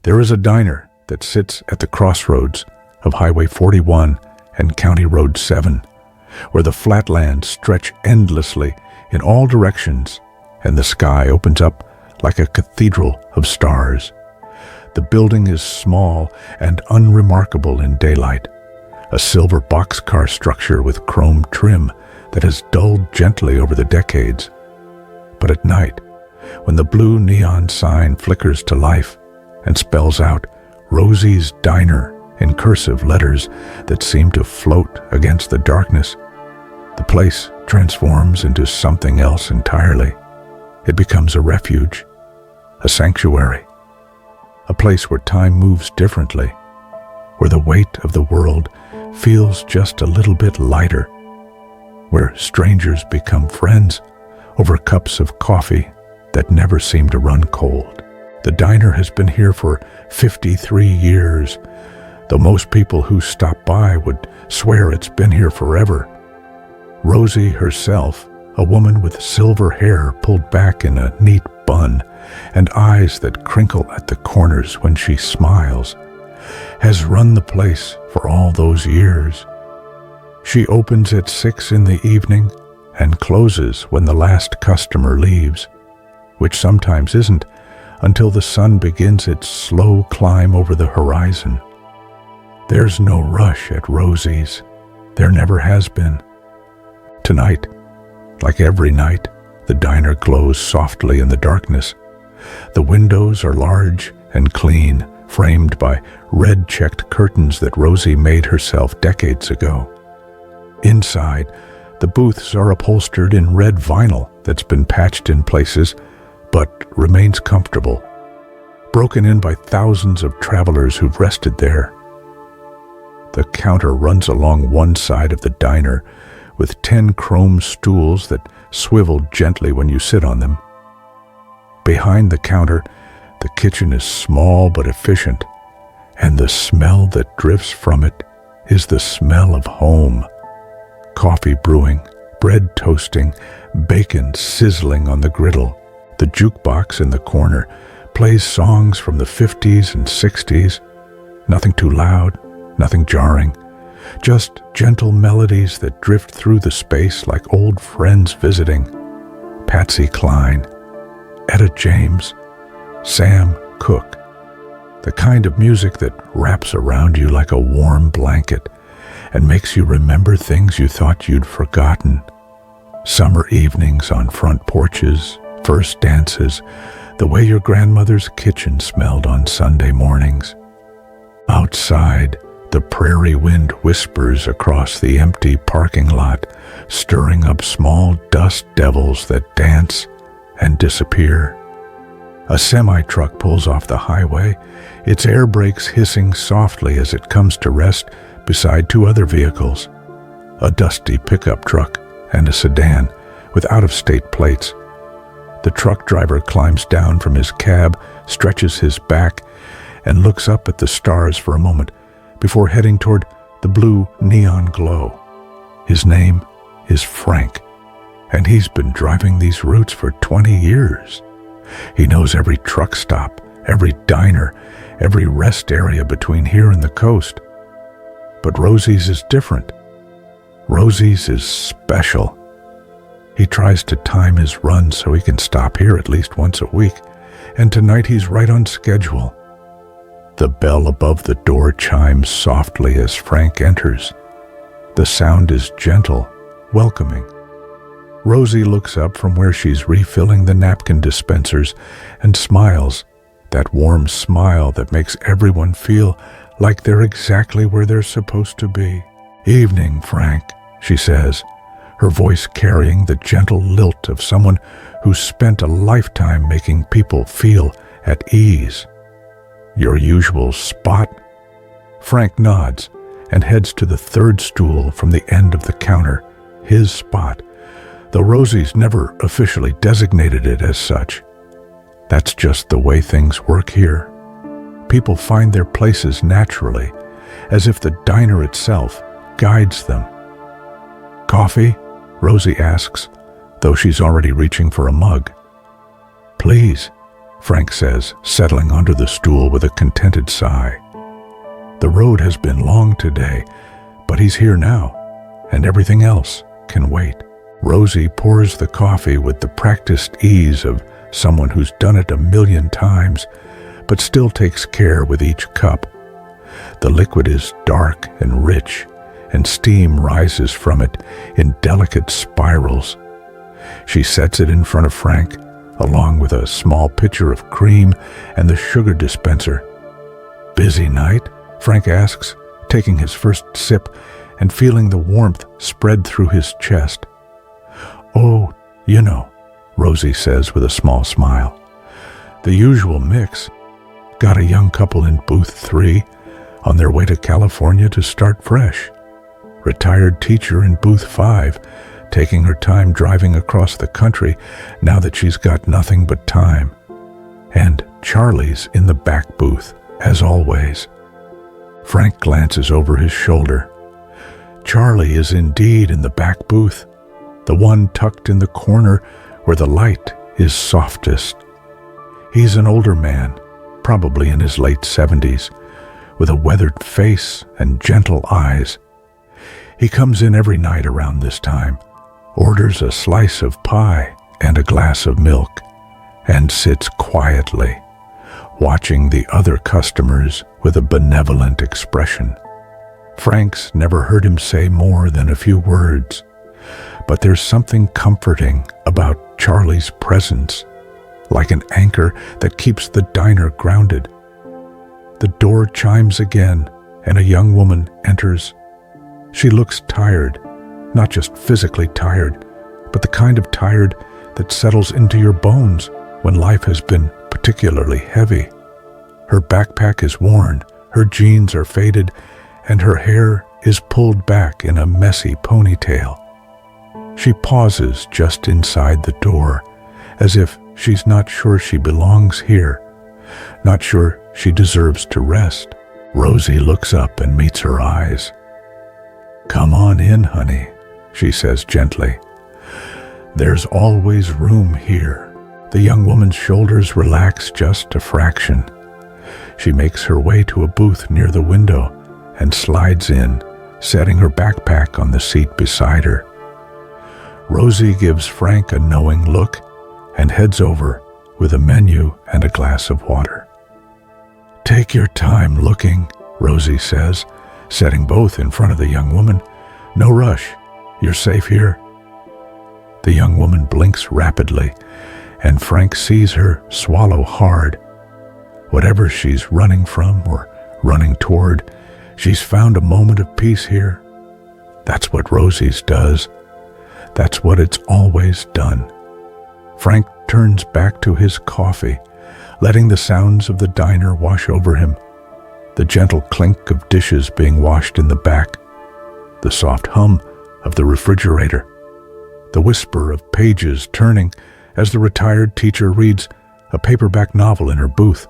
There is a diner that sits at the crossroads of Highway 41 and County Road 7, where the flatlands stretch endlessly in all directions and the sky opens up like a cathedral of stars. The building is small and unremarkable in daylight, a silver boxcar structure with chrome trim that has dulled gently over the decades. But at night, when the blue neon sign flickers to life and spells out Rosie's Diner in cursive letters that seem to float against the darkness, the place transforms into something else entirely. It becomes a refuge, a sanctuary, a place where time moves differently, where the weight of the world feels just a little bit lighter, where strangers become friends over cups of coffee that never seem to run cold. The diner has been here for 53 years, though most people who stop by would swear it's been here forever. Rosie herself, a woman with silver hair pulled back in a neat bun and eyes that crinkle at the corners when she smiles, has run the place for all those years. She opens at 6 in the evening and closes when the last customer leaves, which sometimes isn't until the sun begins its slow climb over the horizon. There's no rush at Rosie's. There never has been. Tonight, like every night, the diner glows softly in the darkness. The windows are large and clean, framed by red-checked curtains that Rosie made herself decades ago. Inside, the booths are upholstered in red vinyl that's been patched in places, but remains comfortable, broken in by thousands of travelers who've rested there. The counter runs along one side of the diner, with 10 chrome stools that swivel gently when you sit on them. Behind the counter, the kitchen is small but efficient, and the smell that drifts from it is the smell of home. Coffee brewing, bread toasting, bacon sizzling on the griddle. The jukebox in the corner plays songs from the 50s and 60s. Nothing too loud, nothing jarring. Just gentle melodies that drift through the space like old friends visiting. Patsy Cline, Etta James, Sam Cooke. The kind of music that wraps around you like a warm blanket and makes you remember things you thought you'd forgotten. Summer evenings on front porches, first dances, the way your grandmother's kitchen smelled on Sunday mornings. Outside, the prairie wind whispers across the empty parking lot, stirring up small dust devils that dance and disappear. A semi-truck pulls off the highway, its air brakes hissing softly as it comes to rest beside 2 other vehicles, a dusty pickup truck and a sedan with out-of-state plates. The truck driver climbs down from his cab, stretches his back, and looks up at the stars for a moment before heading toward the blue neon glow. His name is Frank, and he's been driving these routes for 20 years. He knows every truck stop, every diner, every rest area between here and the coast. But Rosie's is different. Rosie's is special. He tries to time his run so he can stop here at least once a week, and tonight he's right on schedule. The bell above the door chimes softly as Frank enters. The sound is gentle, welcoming. Rosie looks up from where she's refilling the napkin dispensers and smiles, that warm smile that makes everyone feel like they're exactly where they're supposed to be. "Evening, Frank," she says, her voice carrying the gentle lilt of someone who's spent a lifetime making people feel at ease. "Your usual spot?" Frank nods and heads to the 3rd stool from the end of the counter, his spot, though Rosie's never officially designated it as such. That's just the way things work here. People find their places naturally, as if the diner itself guides them. "Coffee?" Rosie asks, though she's already reaching for a mug. "Please," Frank says, settling onto the stool with a contented sigh. The road has been long today, but he's here now, and everything else can wait. Rosie pours the coffee with the practiced ease of someone who's done it a million times, but still takes care with each cup. The liquid is dark and rich, and steam rises from it in delicate spirals. She sets it in front of Frank, along with a small pitcher of cream and the sugar dispenser. "Busy night?" Frank asks, taking his first sip and feeling the warmth spread through his chest. "Oh, you know," Rosie says with a small smile. "The usual mix. Got a young couple in booth 3 on their way to California to start fresh. Retired teacher in booth 5, taking her time driving across the country now that she's got nothing but time. And Charlie's in the back booth, as always." Frank glances over his shoulder. Charlie is indeed in the back booth, the one tucked in the corner where the light is softest. He's an older man, probably in his late 70s, with a weathered face and gentle eyes. He comes in every night around this time, orders a slice of pie and a glass of milk, and sits quietly, watching the other customers with a benevolent expression. Frank's never heard him say more than a few words, but there's something comforting about Charlie's presence, like an anchor that keeps the diner grounded. The door chimes again, and a young woman enters. She looks tired, not just physically tired, but the kind of tired that settles into your bones when life has been particularly heavy. Her backpack is worn, her jeans are faded, and her hair is pulled back in a messy ponytail. She pauses just inside the door, as if she's not sure she belongs here, not sure she deserves to rest. Rosie looks up and meets her eyes. "Come on in, honey," she says gently. "There's always room here." The young woman's shoulders relax just a fraction. She makes her way to a booth near the window and slides in, setting her backpack on the seat beside her. Rosie gives Frank a knowing look and heads over with a menu and a glass of water. "Take your time looking," Rosie says, setting both in front of the young woman. "No rush. You're safe here." The young woman blinks rapidly, and Frank sees her swallow hard. Whatever she's running from or running toward, she's found a moment of peace here. That's what Rosie's does. That's what it's always done. Frank turns back to his coffee, letting the sounds of the diner wash over him. The gentle clink of dishes being washed in the back, the soft hum of the refrigerator, the whisper of pages turning as the retired teacher reads a paperback novel in her booth,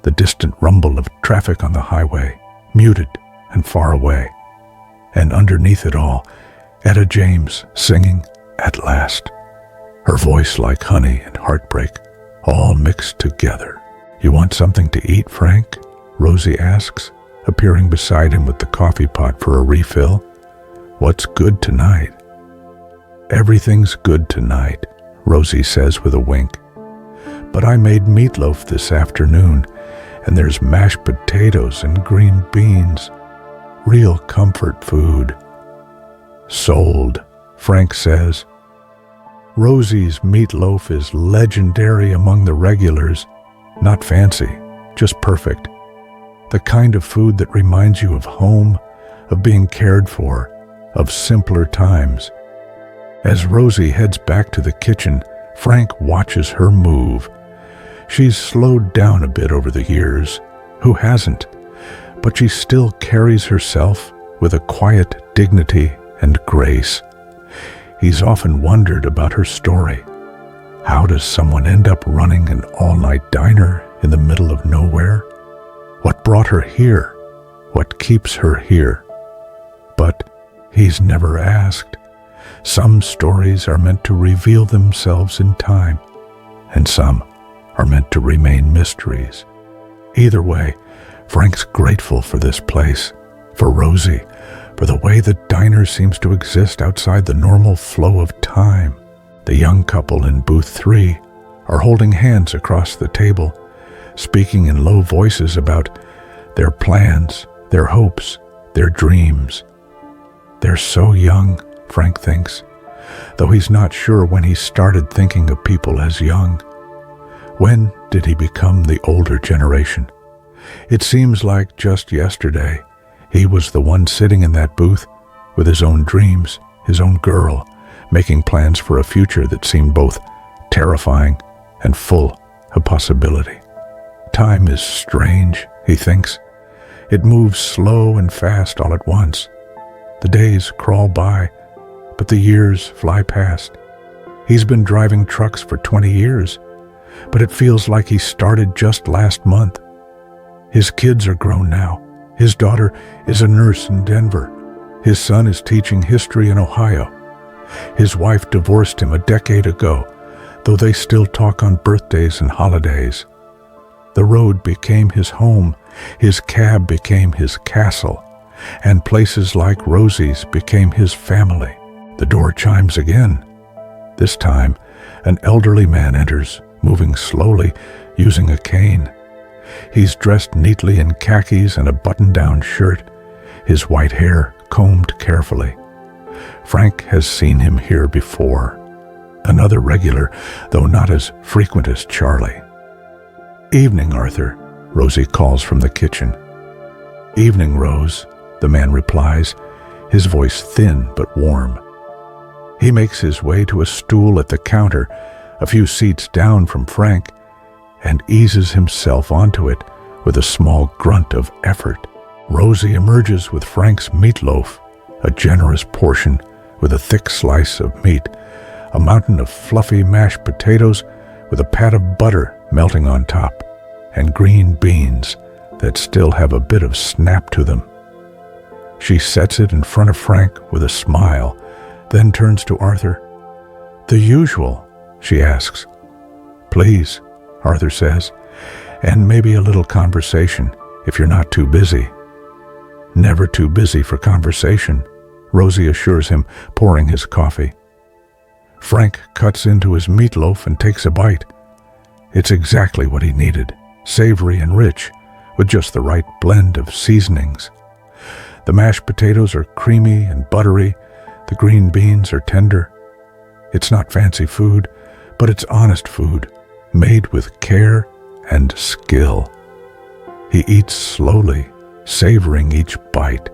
the distant rumble of traffic on the highway, muted and far away, and underneath it all, Etta James singing "At Last," her voice like honey and heartbreak, all mixed together. "You want something to eat, Frank?" Rosie asks, appearing beside him with the coffee pot for a refill. "What's good tonight?" "Everything's good tonight," Rosie says with a wink. "But I made meatloaf this afternoon, and there's mashed potatoes and green beans. Real comfort food." "Sold," Frank says. Rosie's meatloaf is legendary among the regulars. Not fancy, just perfect. The kind of food that reminds you of home, of being cared for, of simpler times. As Rosie heads back to the kitchen, Frank watches her move. She's slowed down a bit over the years. Who hasn't? But she still carries herself with a quiet dignity and grace. He's often wondered about her story. How does someone end up running an all-night diner in the middle of nowhere? What brought her here? What keeps her here? But he's never asked. Some stories are meant to reveal themselves in time, and some are meant to remain mysteries. Either way, Frank's grateful for this place, for Rosie, for the way the diner seems to exist outside the normal flow of time. The young couple in booth 3 are holding hands across the table, speaking in low voices about their plans, their hopes, their dreams. They're so young, Frank thinks, though he's not sure when he started thinking of people as young. When did he become the older generation? It seems like just yesterday he was the one sitting in that booth with his own dreams, his own girl, making plans for a future that seemed both terrifying and full of possibility. Time is strange, he thinks. It moves slow and fast all at once. The days crawl by, but the years fly past. He's been driving trucks for 20 years, but it feels like he started just last month. His kids are grown now. His daughter is a nurse in Denver. His son is teaching history in Ohio. His wife divorced him a decade ago, though they still talk on birthdays and holidays. The road became his home, his cab became his castle, and places like Rosie's became his family. The door chimes again. This time, an elderly man enters, moving slowly, using a cane. He's dressed neatly in khakis and a button-down shirt, his white hair combed carefully. Frank has seen him here before. Another regular, though not as frequent as Charlie. "Evening, Arthur," Rosie calls from the kitchen. "Evening, Rose," the man replies, his voice thin but warm. He makes his way to a stool at the counter, a few seats down from Frank, and eases himself onto it with a small grunt of effort. Rosie emerges with Frank's meatloaf, a generous portion with a thick slice of meat, a mountain of fluffy mashed potatoes with a pat of butter melting on top, and green beans that still have a bit of snap to them. She sets it in front of Frank with a smile, then turns to Arthur. "The usual?" she asks. "Please," Arthur says, "and maybe a little conversation, if you're not too busy." "Never too busy for conversation," Rosie assures him, pouring his coffee. Frank cuts into his meatloaf and takes a bite. It's exactly what he needed, savory and rich, with just the right blend of seasonings. The mashed potatoes are creamy and buttery, the green beans are tender. It's not fancy food, but it's honest food, made with care and skill. He eats slowly, savoring each bite,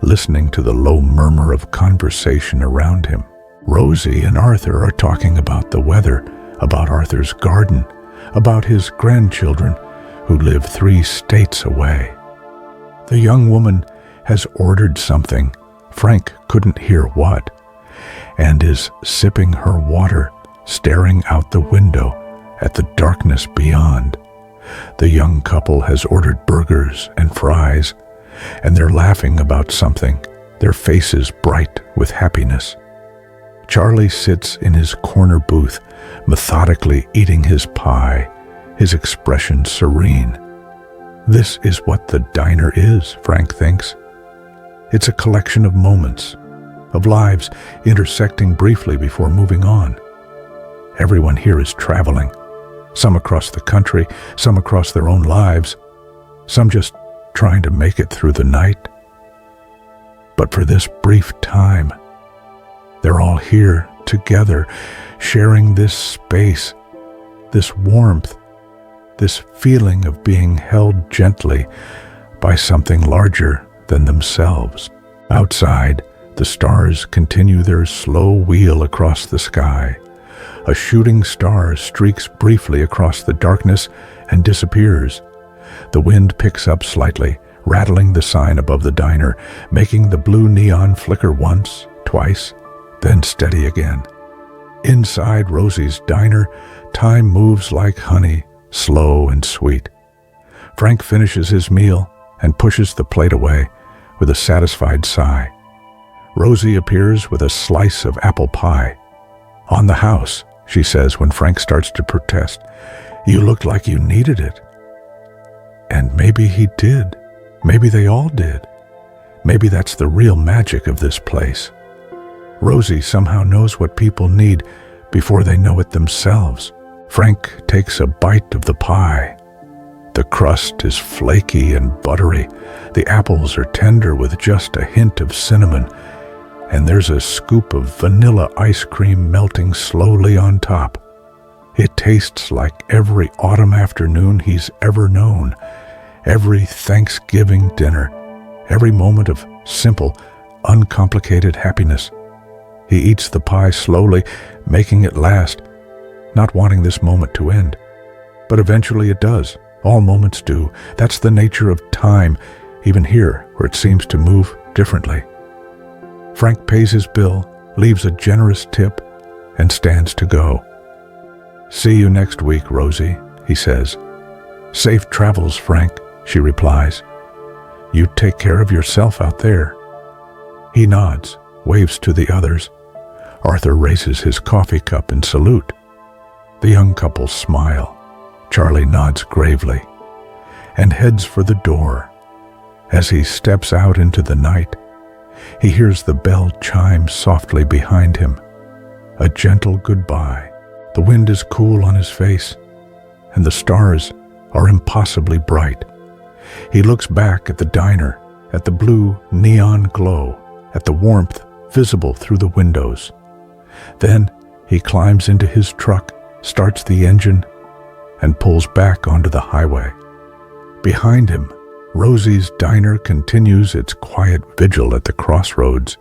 listening to the low murmur of conversation around him. Rosie and Arthur are talking about the weather, about Arthur's garden, about his grandchildren who live 3 states away. The young woman has ordered something, Frank couldn't hear what, and is sipping her water, staring out the window at the darkness beyond. The young couple has ordered burgers and fries, and they're laughing about something, their faces bright with happiness. Charlie sits in his corner booth, methodically eating his pie, his expression serene. This is what the diner is, Frank thinks. It's a collection of moments, of lives intersecting briefly before moving on. Everyone here is traveling, some across the country, some across their own lives, some just trying to make it through the night. But for this brief time, they're all here together, sharing this space, this warmth, this feeling of being held gently by something larger than themselves. Outside, the stars continue their slow wheel across the sky. A shooting star streaks briefly across the darkness and disappears. The wind picks up slightly, rattling the sign above the diner, making the blue neon flicker once, twice, then steady again. Inside Rosie's diner, time moves like honey, slow and sweet. Frank finishes his meal and pushes the plate away with a satisfied sigh. Rosie appears with a slice of apple pie. "On the house," she says when Frank starts to protest. You looked like you needed it. And maybe he did. Maybe they all did. Maybe that's the real magic of this place. Rosie somehow knows what people need before they know it themselves. Frank takes a bite of the pie. The crust is flaky and buttery. The apples are tender with just a hint of cinnamon, and there's a scoop of vanilla ice cream melting slowly on top. It tastes like every autumn afternoon he's ever known, every Thanksgiving dinner, every moment of simple, uncomplicated happiness. He eats the pie slowly, making it last, not wanting this moment to end. But eventually it does. All moments do. That's the nature of time, even here, where it seems to move differently. Frank pays his bill, leaves a generous tip, and stands to go. "See you next week, Rosie," he says. "Safe travels, Frank," she replies. "You take care of yourself out there." He nods, waves to the others. Arthur raises his coffee cup in salute. The young couple smile. Charlie nods gravely and heads for the door. As he steps out into the night, he hears the bell chime softly behind him. A gentle goodbye. The wind is cool on his face, and the stars are impossibly bright. He looks back at the diner, at the blue neon glow, at the warmth visible through the windows. Then he climbs into his truck, starts the engine, and pulls back onto the highway. Behind him, Rosie's diner continues its quiet vigil at the crossroads,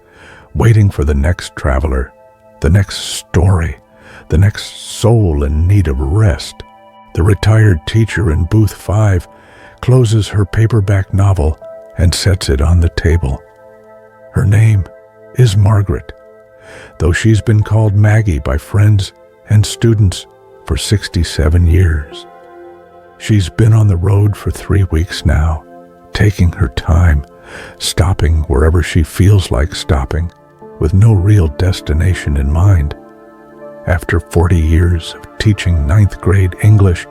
waiting for the next traveler, the next story, the next soul in need of rest. The retired teacher in booth 5 closes her paperback novel and sets it on the table. Her name is Margaret, though she's been called Maggie by friends and students for 67 years. She's been on the road for 3 weeks now, taking her time, stopping wherever she feels like stopping, with no real destination in mind. After 40 years of teaching 9th grade English,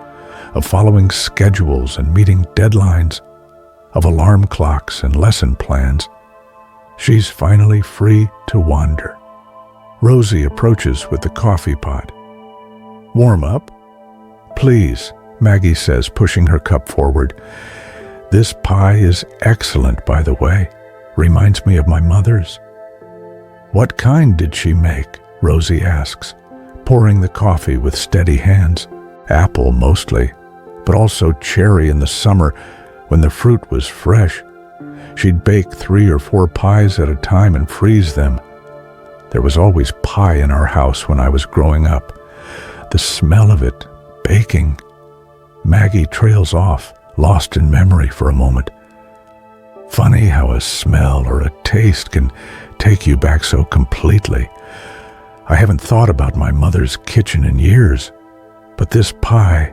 of following schedules and meeting deadlines, of alarm clocks and lesson plans, she's finally free to wander. Rosie approaches with the coffee pot. "Warm up?" "Please," Maggie says, pushing her cup forward. "This pie is excellent, by the way. Reminds me of my mother's." "What kind did she make?" Rosie asks, pouring the coffee with steady hands. "Apple mostly, but also cherry in the summer when the fruit was fresh. She'd bake 3 or 4 pies at a time and freeze them. There was always pie in our house when I was growing up. The smell of it, baking." Maggie trails off, lost in memory for a moment. Funny how a smell or a taste can take you back so completely. I haven't thought about my mother's kitchen in years, but this pie.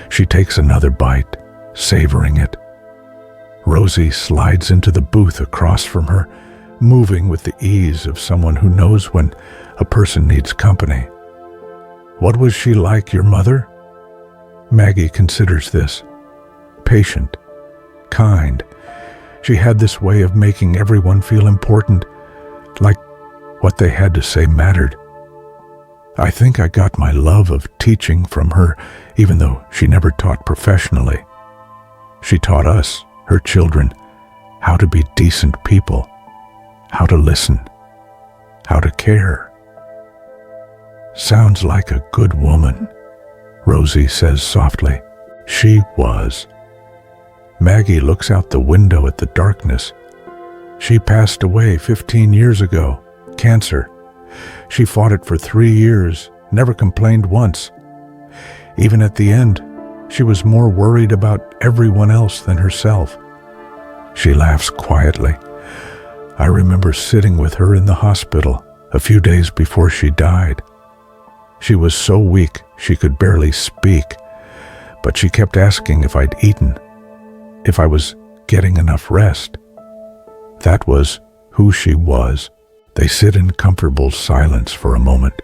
She takes another bite, savoring it. Rosie slides into the booth across from her, moving with the ease of someone who knows when a person needs company. "What was she like, your mother?" Maggie considers this. Patient, kind. She had this way of making everyone feel important, like what they had to say mattered. I think I got my love of teaching from her, even though she never taught professionally. She taught us, her children, how to be decent people, how to listen, how to care. "Sounds like a good woman," Rosie says softly. She was. Maggie looks out the window at the darkness. She passed away 15 years ago. Cancer. She fought it for 3 years, never complained once. Even at the end, she was more worried about everyone else than herself. She laughs quietly. I remember sitting with her in the hospital a few days before she died. She was so weak she could barely speak, but she kept asking if I'd eaten, if I was getting enough rest. That was who she was. They sit in comfortable silence for a moment.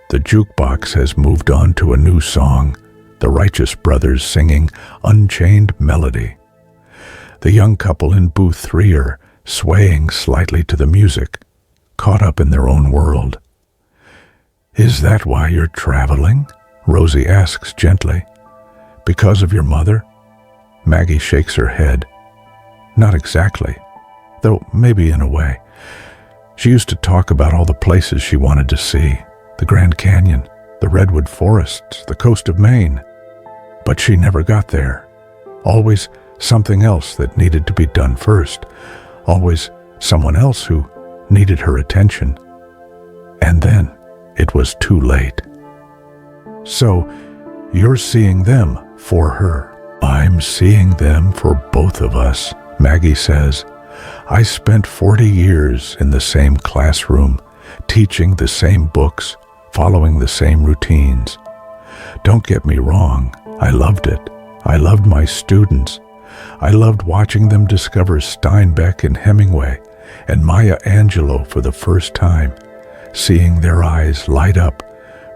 The jukebox has moved on to a new song, the righteous brothers singing Unchained Melody. The young couple in booth 3 are swaying slightly to the music, caught up in their own world. "Is that why you're traveling?" Rosie asks gently. "Because of your mother?" Maggie shakes her head. "Not exactly, though maybe in a way. She used to talk about all the places she wanted to see, the Grand Canyon, the redwood forests, the coast of Maine. But she never got there. Always something else that needed to be done first. Always someone else who needed her attention. And then it was too late." "So, you're seeing them for her." "I'm seeing them for both of us," Maggie says. "I spent 40 years in the same classroom, teaching the same books, following the same routines. Don't get me wrong, I loved it. I loved my students. I loved watching them discover Steinbeck and Hemingway and Maya Angelou for the first time, seeing their eyes light up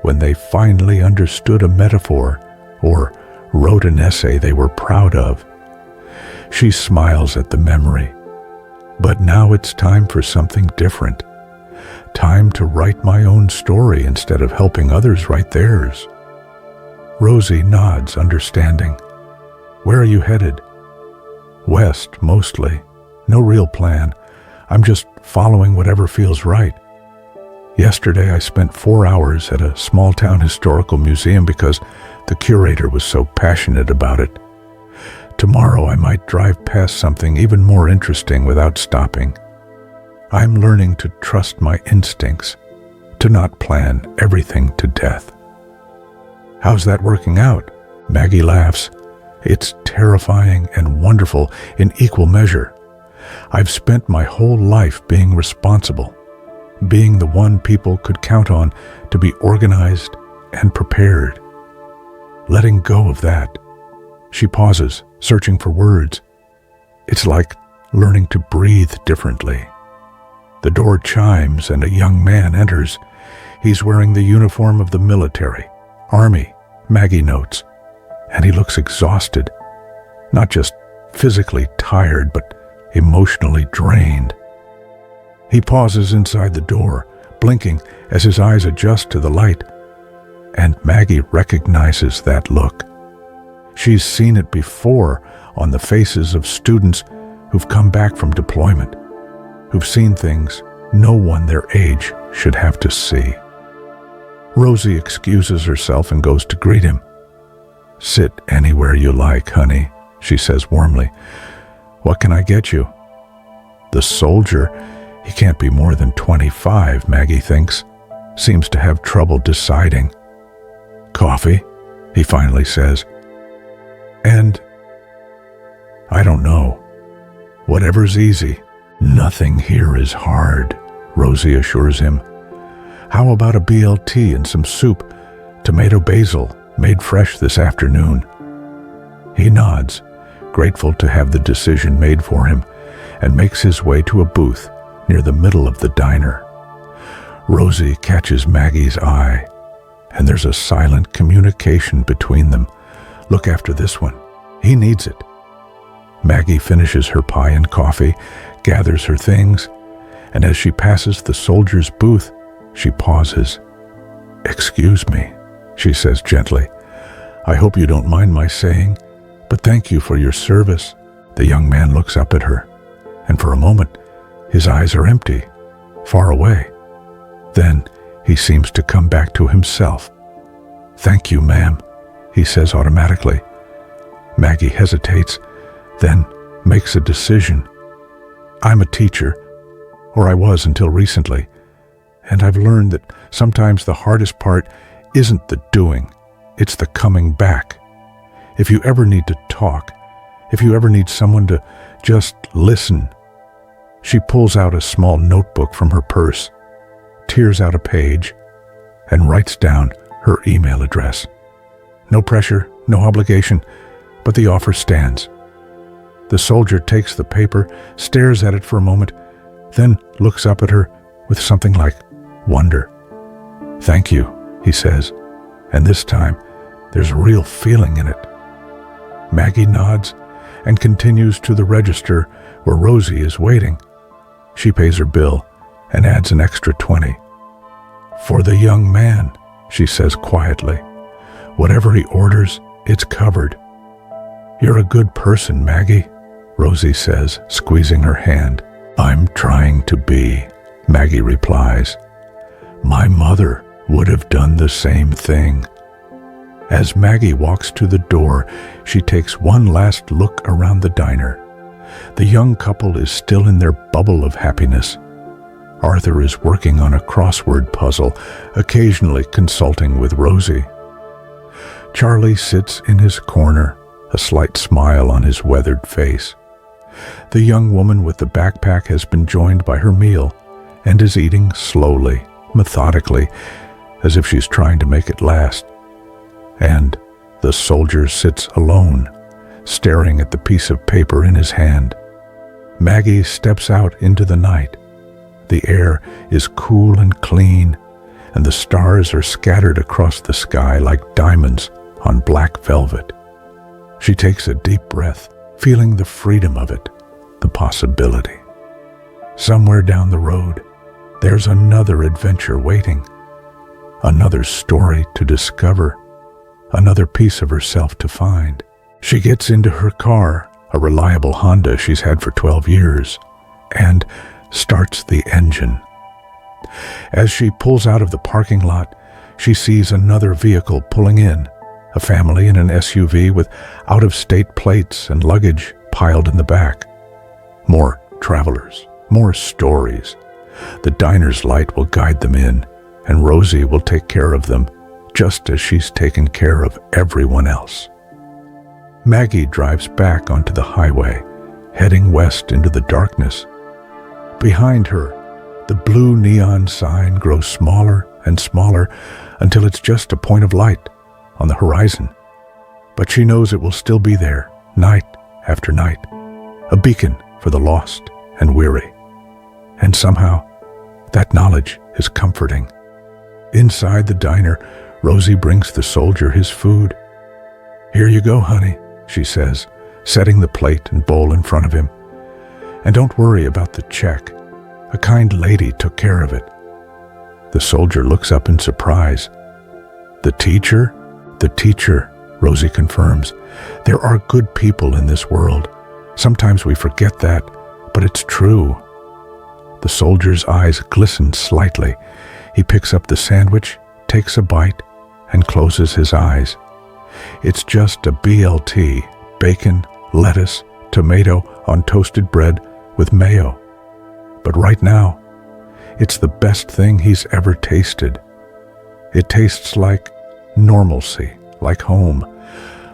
when they finally understood a metaphor or wrote an essay they were proud of." She smiles at the memory. "But now it's time for something different. Time to write my own story instead of helping others write theirs." Rosie nods, understanding. "Where are you headed?" "West, mostly. No real plan. I'm just following whatever feels right. Yesterday I spent 4 hours at a small-town historical museum because the curator was so passionate about it. Tomorrow I might drive past something even more interesting without stopping. I'm learning to trust my instincts, to not plan everything to death." "How's that working out?" Maggie laughs. "It's terrifying and wonderful in equal measure. I've spent my whole life being responsible, being the one people could count on to be organized and prepared. Letting go of that." She pauses, searching for words. "It's like learning to breathe differently." The door chimes and a young man enters. He's wearing the uniform of the military, Army, Maggie notes, and he looks exhausted. Not just physically tired, but emotionally drained. He pauses inside the door, blinking as his eyes adjust to the light, and Maggie recognizes that look. She's seen it before on the faces of students who've come back from deployment, who've seen things no one their age should have to see. Rosie excuses herself and goes to greet him. "Sit anywhere you like, honey," she says warmly. "What can I get you?" The soldier, he can't be more than 25, Maggie thinks. Seems to have trouble deciding. "Coffee," he finally says. "And I don't know. Whatever's easy." "Nothing here is hard," Rosie assures him. "How about a BLT and some soup, tomato basil, made fresh this afternoon?" He nods, grateful to have the decision made for him, and makes his way to a booth near the middle of the diner. Rosie catches Maggie's eye, and there's a silent communication between them. "Look after this one. He needs it." Maggie finishes her pie and coffee, gathers her things, and as she passes the soldier's booth, she pauses. "Excuse me," she says gently. "I hope you don't mind my saying, but thank you for your service." The young man looks up at her, and for a moment, his eyes are empty, far away. Then he seems to come back to himself. "Thank you, ma'am," he says automatically. Maggie hesitates, then makes a decision. "I'm a teacher, or I was until recently, and I've learned that sometimes the hardest part isn't the doing, it's the coming back. If you ever need to talk, if you ever need someone to just listen." She pulls out a small notebook from her purse, tears out a page, and writes down her email address. No pressure, no obligation, but the offer stands. The soldier takes the paper, stares at it for a moment, then looks up at her with something like wonder. "Thank you," he says, and this time There's real feeling in it. Maggie nods and continues to the register where Rosie is waiting. She pays her bill and adds an extra 20. "For the young man," she says quietly. "Whatever he orders, it's covered." "You're a good person, Maggie," Rosie says, squeezing her hand. "I'm trying to be," Maggie replies. "My mother would have done the same thing." As Maggie walks to the door, she takes one last look around the diner. The young couple is still in their bubble of happiness. Arthur is working on a crossword puzzle, occasionally consulting with Rosie. Charlie sits in his corner, a slight smile on his weathered face. The young woman with the backpack has been joined by her meal and is eating slowly, methodically, as if she's trying to make it last. And the soldier sits alone, staring at the piece of paper in his hand. Maggie steps out into the night. The air is cool and clean, and the stars are scattered across the sky like diamonds on black velvet. She takes a deep breath, feeling the freedom of it, the possibility. Somewhere down the road, there's another adventure waiting, another story to discover, another piece of herself to find. She gets into her car, a reliable Honda she's had for 12 years, and starts the engine. As she pulls out of the parking lot, she sees another vehicle pulling in, a family in an SUV with out-of-state plates and luggage piled in the back. More travelers, more stories. The diner's light will guide them in, and Rosie will take care of them, just as she's taken care of everyone else. Maggie drives back onto the highway, heading west into the darkness. Behind her, the blue neon sign grows smaller and smaller until it's just a point of light on the horizon. But she knows it will still be there, night after night, a beacon for the lost and weary. And somehow, that knowledge is comforting. Inside the diner, Rosie brings the soldier his food. "Here you go, honey," she says, setting the plate and bowl in front of him. "And don't worry about the check. A kind lady took care of it." The soldier looks up in surprise. "The teacher?" "The teacher," Rosie confirms. "There are good people in this world. Sometimes we forget that, but it's true." The soldier's eyes glisten slightly. He picks up the sandwich, takes a bite, and closes his eyes. It's just a BLT, bacon, lettuce, tomato on toasted bread with mayo. But right now, it's the best thing he's ever tasted. It tastes like normalcy, like home,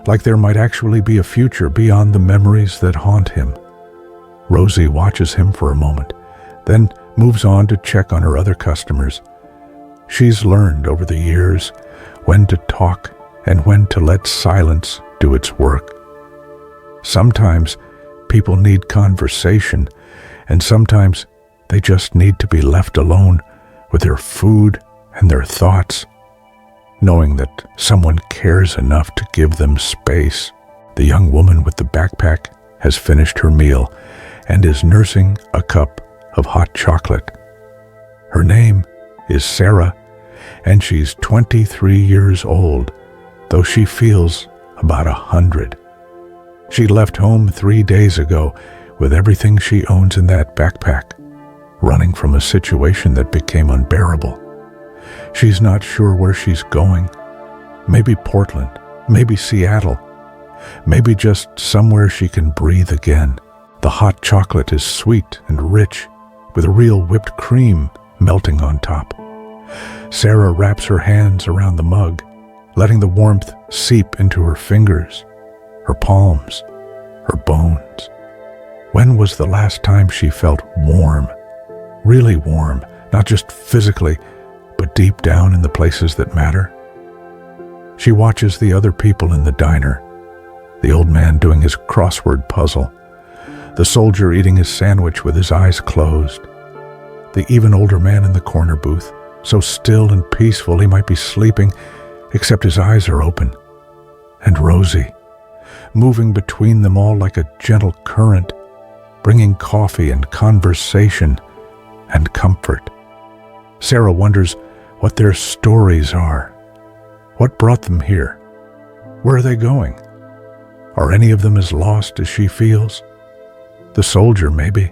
like there might actually be a future beyond the memories that haunt him. Rosie watches him for a moment, then moves on to check on her other customers. She's learned over the years when to talk and when to let silence do its work. Sometimes people need conversation, and sometimes they just need to be left alone with their food and their thoughts, knowing that someone cares enough to give them space. The young woman with the backpack has finished her meal and is nursing a cup of hot chocolate. Her name is Sarah, and she's 23 years old, though she feels about 100. She left home 3 days ago with everything she owns in that backpack, running from a situation that became unbearable. She's not sure where she's going. Maybe Portland, maybe Seattle, maybe just somewhere she can breathe again. The hot chocolate is sweet and rich, with real whipped cream melting on top. Sarah wraps her hands around the mug, letting the warmth seep into her fingers, her palms, her bones. When was the last time she felt warm? Really warm, not just physically, but deep down in the places that matter? She watches the other people in the diner, the old man doing his crossword puzzle, the soldier eating his sandwich with his eyes closed, the even older man in the corner booth, so still and peaceful he might be sleeping, except his eyes are open, and Rosie, moving between them all like a gentle current, bringing coffee and conversation and comfort. Sarah wonders what their stories are. What brought them here? Where are they going? Are any of them as lost as she feels? The soldier, maybe.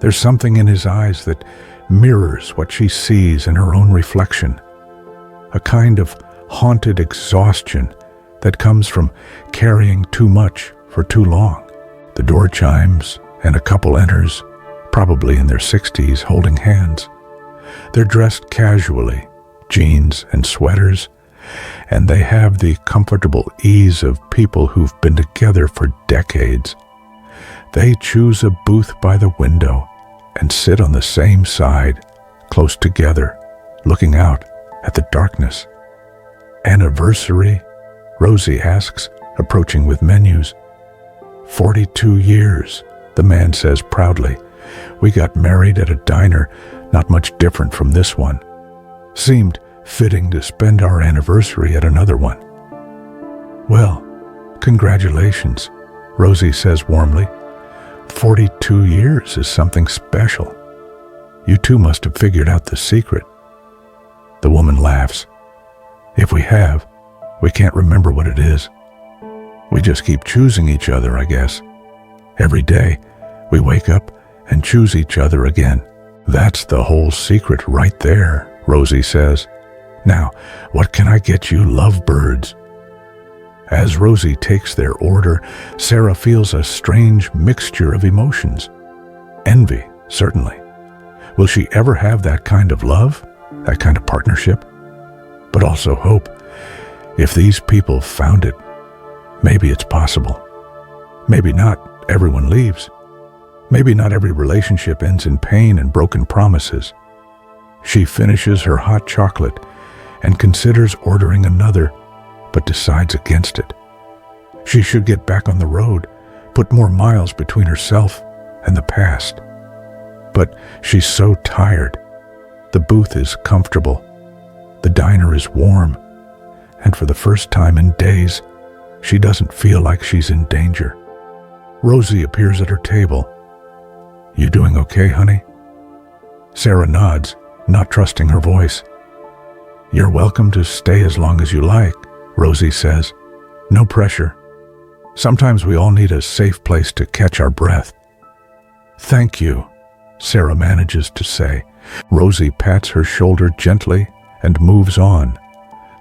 There's something in his eyes that mirrors what she sees in her own reflection. A kind of haunted exhaustion that comes from carrying too much for too long. The door chimes and a couple enters, probably in their 60s, holding hands. They're dressed casually, jeans and sweaters, and they have the comfortable ease of people who've been together for decades. They choose a booth by the window and sit on the same side, close together, looking out at the darkness. Anniversary? Rosie asks, approaching with menus. 42 years, the man says proudly. We got married at a diner not much different from this one. Seemed fitting to spend our anniversary at another one. Well, congratulations, Rosie says warmly. 42 years is something special. You two must have figured out the secret. The woman laughs. If we have, we can't remember what it is. We just keep choosing each other, I guess. Every day, we wake up and choose each other again. That's the whole secret right there, Rosie says. Now, what can I get you lovebirds? As Rosie takes their order, Sarah feels a strange mixture of emotions. Envy, certainly. Will she ever have that kind of love, that kind of partnership? But also hope. If these people found it, maybe it's possible. Maybe not everyone leaves. Maybe not every relationship ends in pain and broken promises. She finishes her hot chocolate and considers ordering another, but decides against it. She should get back on the road, put more miles between herself and the past. But she's so tired. The booth is comfortable. The diner is warm. And for the first time in days, she doesn't feel like she's in danger. Rosie appears at her table. You doing okay, honey? Sarah nods, not trusting her voice. You're welcome to stay as long as you like, Rosie says. No pressure. Sometimes we all need a safe place to catch our breath. Thank you, Sarah manages to say. Rosie pats her shoulder gently and moves on.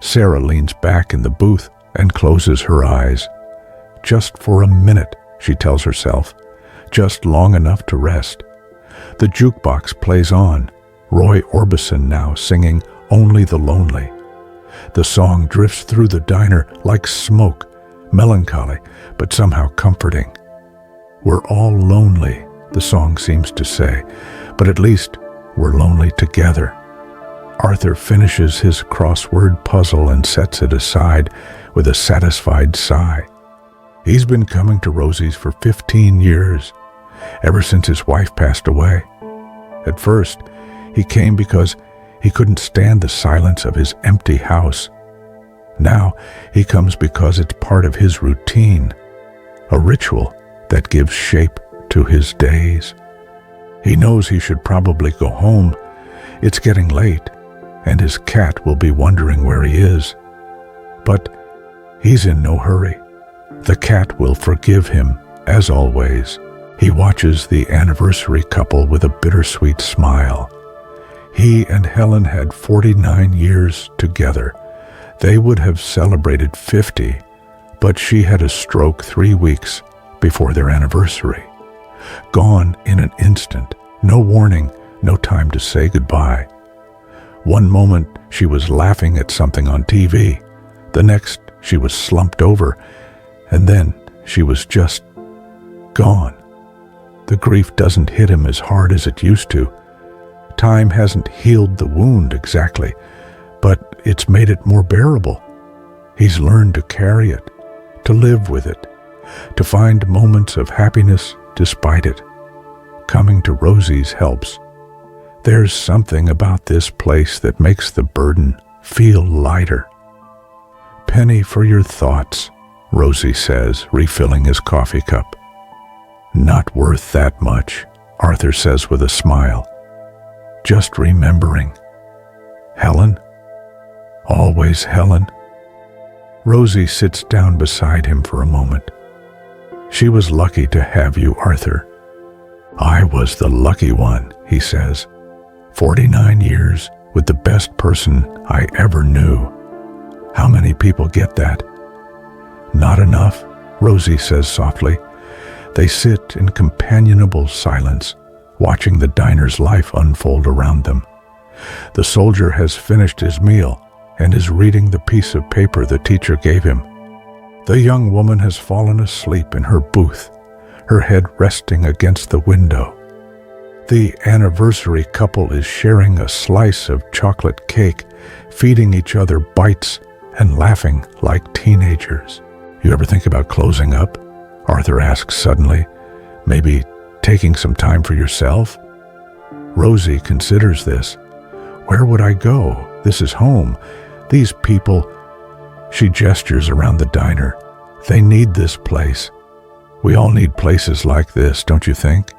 Sarah leans back in the booth and closes her eyes. Just for a minute, she tells herself. Just long enough to rest. The jukebox plays on, Roy Orbison now singing Only the Lonely. The song drifts through the diner like smoke, melancholy, but somehow comforting. We're all lonely, the song seems to say, but at least we're lonely together. Arthur finishes his crossword puzzle and sets it aside with a satisfied sigh. He's been coming to Rosie's for 15 years, ever since his wife passed away. At first, he came because he couldn't stand the silence of his empty house. Now, he comes because it's part of his routine, a ritual that gives shape to his days. He knows he should probably go home. It's getting late, and his cat will be wondering where he is. But he's in no hurry. The cat will forgive him, as always. He watches the anniversary couple with a bittersweet smile. He and Helen had 49 years together. They would have celebrated 50, but she had a stroke 3 weeks before their anniversary. Gone in an instant, no warning, no time to say goodbye. One moment she was laughing at something on TV. The next she was slumped over, and then she was just gone. The grief doesn't hit him as hard as it used to. Time hasn't healed the wound exactly, but it's made it more bearable. He's learned to carry it, to live with it, to find moments of happiness despite it. Coming to Rosie's helps. There's something about this place that makes the burden feel lighter. penny for your thoughts," Rosie says, refilling his coffee cup. "Not worth that much," Arthur says with a smile. "Just remembering. Helen? Always Helen?" Rosie sits down beside him for a moment. "She was lucky to have you, Arthur." "I was the lucky one," he says. 49 years with the best person I ever knew. How many people get that?" "Not enough," Rosie says softly. They sit in companionable silence, watching the diner's life unfold around them. The soldier has finished his meal and is reading the piece of paper the teacher gave him. The young woman has fallen asleep in her booth, her head resting against the window. The anniversary couple is sharing a slice of chocolate cake, feeding each other bites and laughing like teenagers. "You ever think about closing up?" Arthur asks suddenly. "Maybe taking some time for yourself?" Rosie considers this. "Where would I go? This is home. These people..." She gestures around the diner. "They need this place. We all need places like this, don't you think?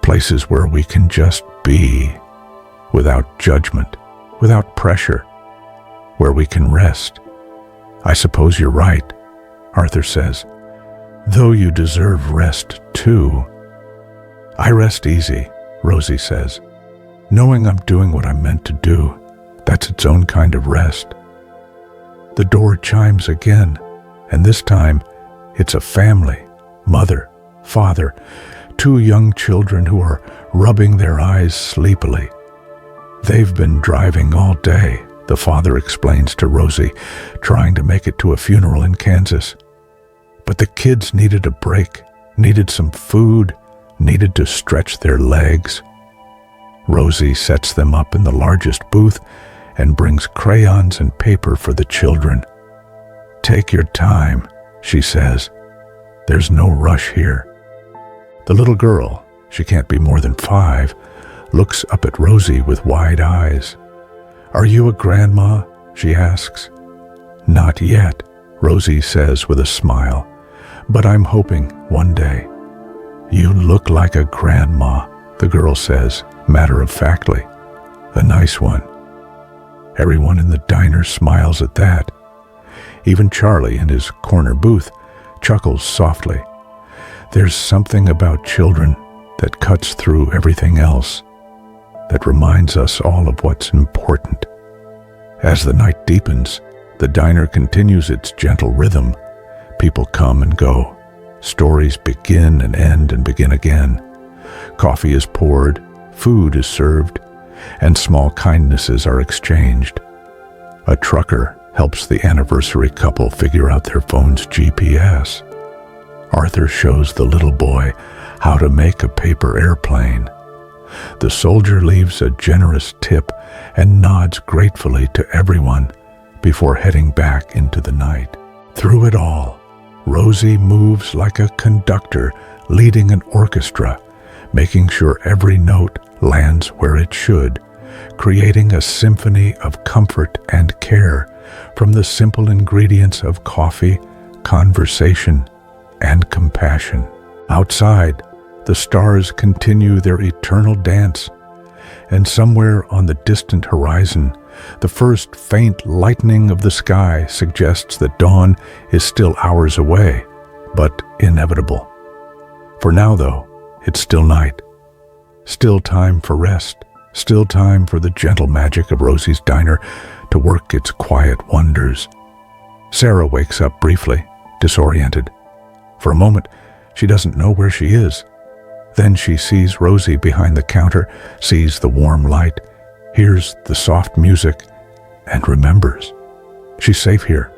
Places where we can just be, without judgment, without pressure, where we can rest." "I suppose you're right," Arthur says, "though you deserve rest too." "I rest easy," Rosie says, "knowing I'm doing what I'm meant to do. That's its own kind of rest." The door chimes again, and this time it's a family, mother, father, 2 young children who are rubbing their eyes sleepily. "They've been driving all day," the father explains to Rosie, trying to make it to a funeral in Kansas. But the kids needed a break, needed some food, needed to stretch their legs. Rosie sets them up in the largest booth and brings crayons and paper for the children. "Take your time," she says. "There's no rush here." The little girl, she can't be more than 5, looks up at Rosie with wide eyes. "Are you a grandma?" she asks. "Not yet," Rosie says with a smile, "but I'm hoping one day." "You look like a grandma," the girl says, matter-of-factly. "A nice one." Everyone in the diner smiles at that. Even Charlie in his corner booth chuckles softly. There's something about children that cuts through everything else, that reminds us all of what's important. As the night deepens, the diner continues its gentle rhythm. People come and go. Stories begin and end and begin again. Coffee is poured, food is served, and small kindnesses are exchanged. A trucker helps the anniversary couple figure out their phone's GPS. Arthur shows the little boy how to make a paper airplane. The soldier leaves a generous tip and nods gratefully to everyone before heading back into the night. Through it all, Rosie moves like a conductor leading an orchestra, making sure every note lands where it should, creating a symphony of comfort and care from the simple ingredients of coffee, conversation, and compassion. Outside, the stars continue their eternal dance, and somewhere on the distant horizon, the first faint lightening of the sky suggests that dawn is still hours away, but inevitable. For now, though, it's still night. Still time for rest. Still time for the gentle magic of Rosie's diner to work its quiet wonders. Sarah wakes up briefly, disoriented. For a moment, she doesn't know where she is. Then she sees Rosie behind the counter, sees the warm light, hears the soft music, and remembers. She's safe here,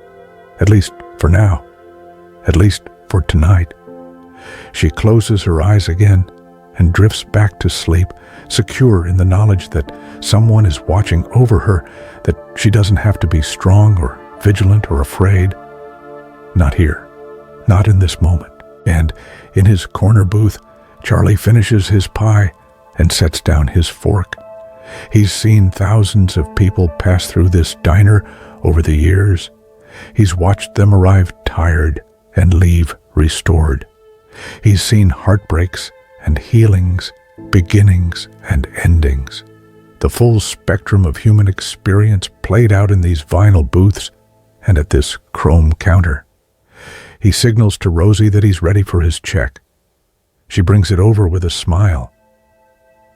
at least for now, at least for tonight. She closes her eyes again and drifts back to sleep, secure in the knowledge that someone is watching over her, that she doesn't have to be strong or vigilant or afraid. Not here, not in this moment. And in his corner booth, Charlie finishes his pie and sets down his fork. He's seen thousands of people pass through this diner over the years. He's watched them arrive tired and leave restored. He's seen heartbreaks and healings, beginnings and endings. The full spectrum of human experience played out in these vinyl booths and at this chrome counter. He signals to Rosie that he's ready for his check. She brings it over with a smile.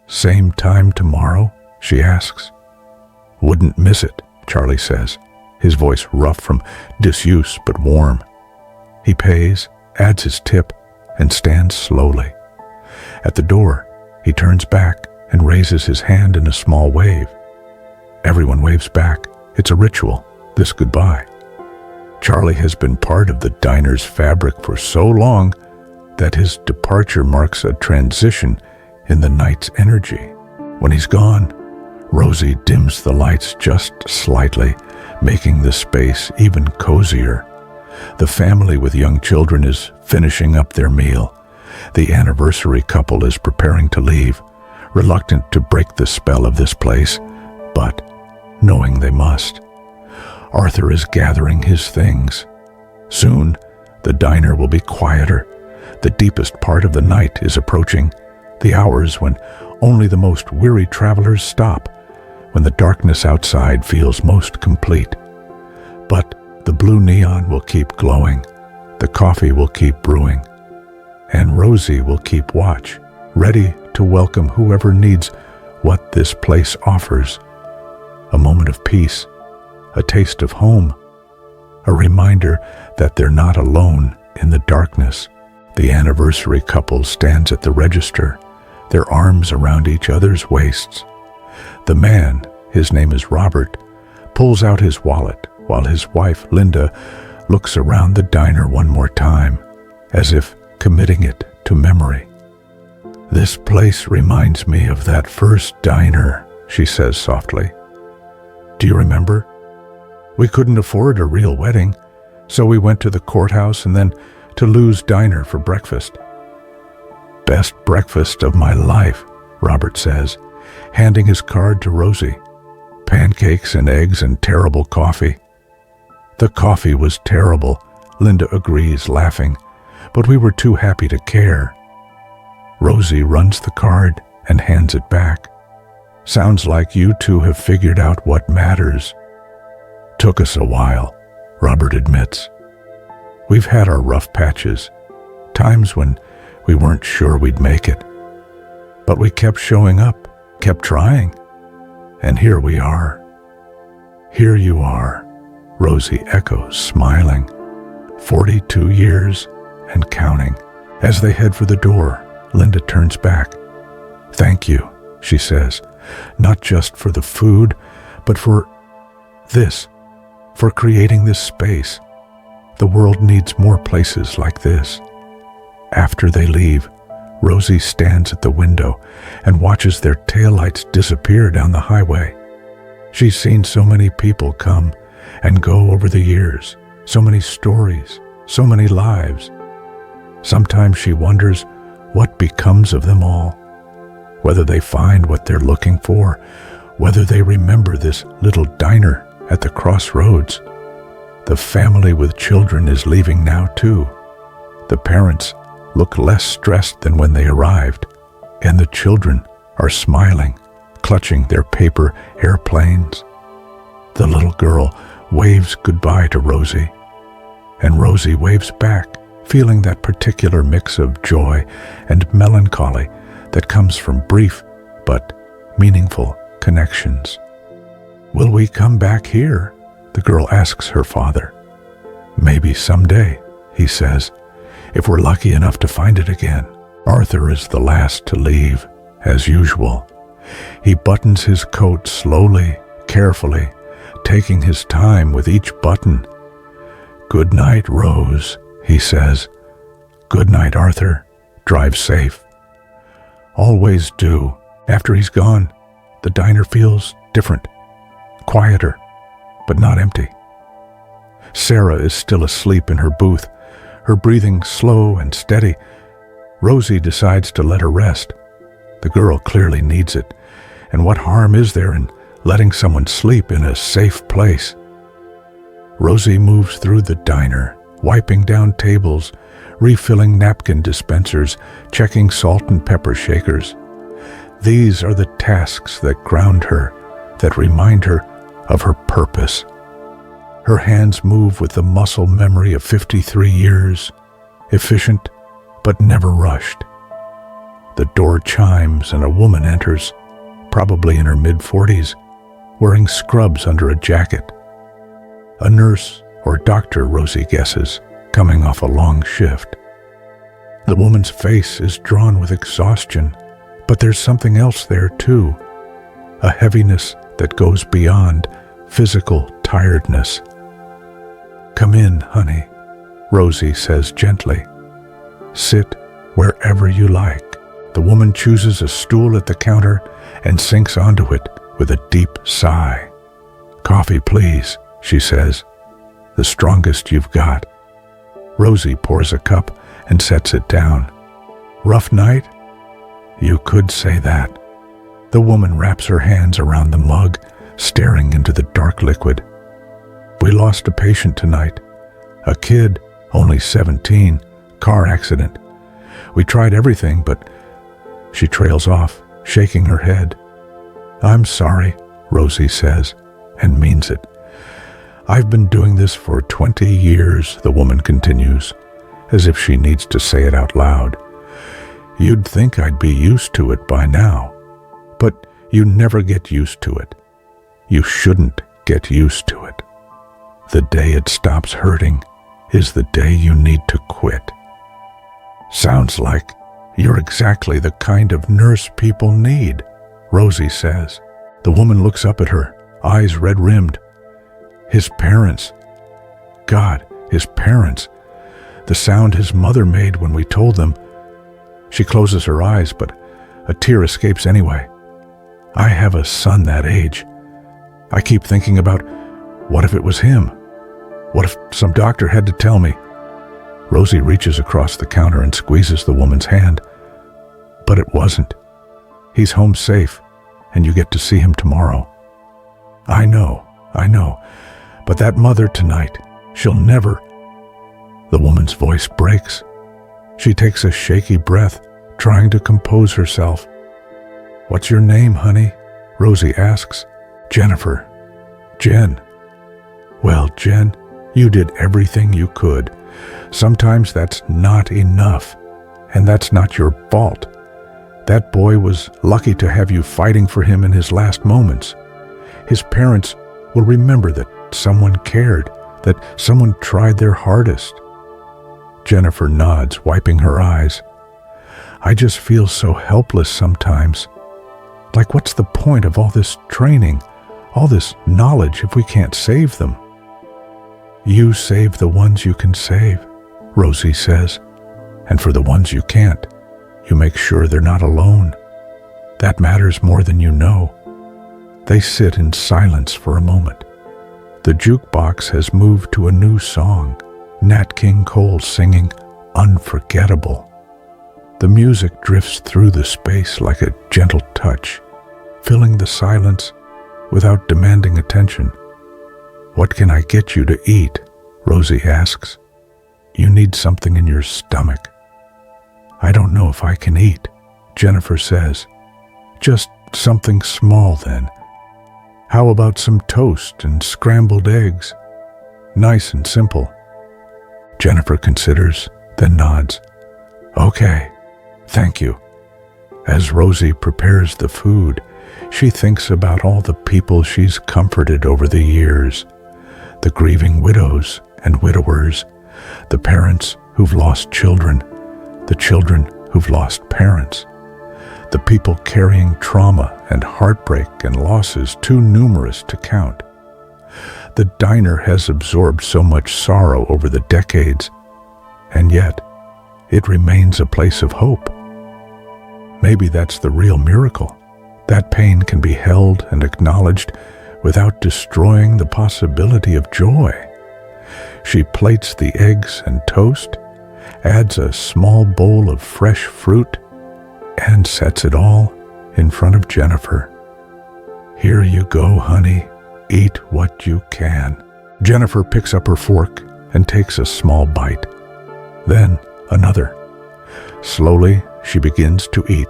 "Same time tomorrow?" she asks. "Wouldn't miss it," Charlie says, his voice rough from disuse but warm. He pays, adds his tip, and stands slowly. At the door, he turns back and raises his hand in a small wave. Everyone waves back. It's a ritual, this goodbye. Charlie has been part of the diner's fabric for so long that his departure marks a transition in the night's energy. When he's gone, Rosie dims the lights just slightly, making the space even cozier. The family with young children is finishing up their meal. The anniversary couple is preparing to leave, reluctant to break the spell of this place, but knowing they must. Arthur is gathering his things. Soon, the diner will be quieter. The deepest part of the night is approaching, the hours when only the most weary travelers stop, when the darkness outside feels most complete. But the blue neon will keep glowing, the coffee will keep brewing, and Rosie will keep watch, ready to welcome whoever needs what this place offers. A moment of peace, a taste of home, a reminder that they're not alone in the darkness. The anniversary couple stands at the register, their arms around each other's waists. The man, his name is Robert, pulls out his wallet while his wife, Linda, looks around the diner one more time, as if committing it to memory. "This place reminds me of that first diner," she says softly. "Do you remember? We couldn't afford a real wedding, so we went to the courthouse and then to Lou's Diner for breakfast." "Best breakfast of my life," Robert says, handing his card to Rosie. "Pancakes and eggs and terrible coffee." "The coffee was terrible," Linda agrees, laughing, "but we were too happy to care." Rosie runs the card and hands it back. "Sounds like you two have figured out what matters." "Took us a while," Robert admits. "We've had our rough patches, times when we weren't sure we'd make it. But we kept showing up, kept trying, and here we are." "Here you are," Rosie echoes, smiling. 42 years and counting. As they head for the door, Linda turns back. "Thank you," she says, "not just for the food, but for this, for creating this space. The world needs more places like this." After they leave, Rosie stands at the window and watches their taillights disappear down the highway. She's seen so many people come and go over the years, so many stories, so many lives. Sometimes she wonders what becomes of them all, whether they find what they're looking for, whether they remember this little diner at the crossroads. The family with children is leaving now too. The parents look less stressed than when they arrived, and the children are smiling, clutching their paper airplanes. The little girl waves goodbye to Rosie, and Rosie waves back, feeling that particular mix of joy and melancholy that comes from brief but meaningful connections. "Will we come back here?" the girl asks her father. "Maybe someday," he says, "if we're lucky enough to find it again." Arthur is the last to leave, as usual. He buttons his coat slowly, carefully, taking his time with each button. "Good night, Rose," he says. "Good night, Arthur. Drive safe." Always do. After he's gone, the diner feels different, quieter, but not empty. Sarah is still asleep in her booth, her breathing slow and steady. Rosie decides to let her rest. The girl clearly needs it, and what harm is there in letting someone sleep in a safe place? Rosie moves through the diner, wiping down tables, refilling napkin dispensers, checking salt and pepper shakers. These are the tasks that ground her, that remind her of her purpose. Her hands move with the muscle memory of 53 years, efficient but never rushed. The door chimes and a woman enters, probably in her mid-40s, wearing scrubs under a jacket. A nurse or doctor, Rosie guesses, coming off a long shift. The woman's face is drawn with exhaustion, but there's something else there too, a heaviness that goes beyond physical tiredness. "Come in, honey," Rosie says gently. "Sit wherever you like." The woman chooses a stool at the counter and sinks onto it with a deep sigh. "Coffee, please," she says. "The strongest you've got." Rosie pours a cup and sets it down. "Rough night?" "You could say that." The woman wraps her hands around the mug, staring into the dark liquid. "We lost a patient tonight. A kid, only 17, car accident. We tried everything, but..." She trails off, shaking her head. "I'm sorry," Rosie says, and means it. "I've been doing this for 20 years, the woman continues, as if she needs to say it out loud. "You'd think I'd be used to it by now, but you never get used to it. You shouldn't get used to it. The day it stops hurting is the day you need to quit." "Sounds like you're exactly the kind of nurse people need," Rosie says. The woman looks up at her, eyes red-rimmed. "His parents. God, his parents. The sound his mother made when we told them." She closes her eyes, but a tear escapes anyway. "I have a son that age. I keep thinking about, what if it was him? What if some doctor had to tell me?" Rosie reaches across the counter and squeezes the woman's hand. "But it wasn't. He's home safe, and you get to see him tomorrow." I know. But that mother tonight, she'll never..." The woman's voice breaks. She takes a shaky breath, trying to compose herself. "What's your name, honey?" Rosie asks. "Jennifer." "Jen." "Well, Jen, you did everything you could. Sometimes that's not enough, and that's not your fault. That boy was lucky to have you fighting for him in his last moments. His parents will remember that someone cared, that someone tried their hardest." Jennifer nods, wiping her eyes. "I just feel so helpless sometimes. Like, what's the point of all this training, all this knowledge if we can't save them?" "You save the ones you can save," Rosie says. "And for the ones you can't, you make sure they're not alone. That matters more than you know." They sit in silence for a moment. The jukebox has moved to a new song, Nat King Cole singing "Unforgettable." The music drifts through the space like a gentle touch, filling the silence without demanding attention. "What can I get you to eat?" Rosie asks. "You need something in your stomach." "I don't know if I can eat," Jennifer says. "Just something small then. How about some toast and scrambled eggs? Nice and simple." Jennifer considers, then nods. "Okay, thank you." As Rosie prepares the food, she thinks about all the people she's comforted over the years. The grieving widows and widowers, the parents who've lost children, the children who've lost parents, the people carrying trauma and heartbreak and losses too numerous to count. The diner has absorbed so much sorrow over the decades, and yet it remains a place of hope. Maybe that's the real miracle. That pain can be held and acknowledged without destroying the possibility of joy. She plates the eggs and toast, adds a small bowl of fresh fruit, and sets it all in front of Jennifer. "Here you go, honey. Eat what you can." Jennifer picks up her fork and takes a small bite. Then another. Slowly, she begins to eat,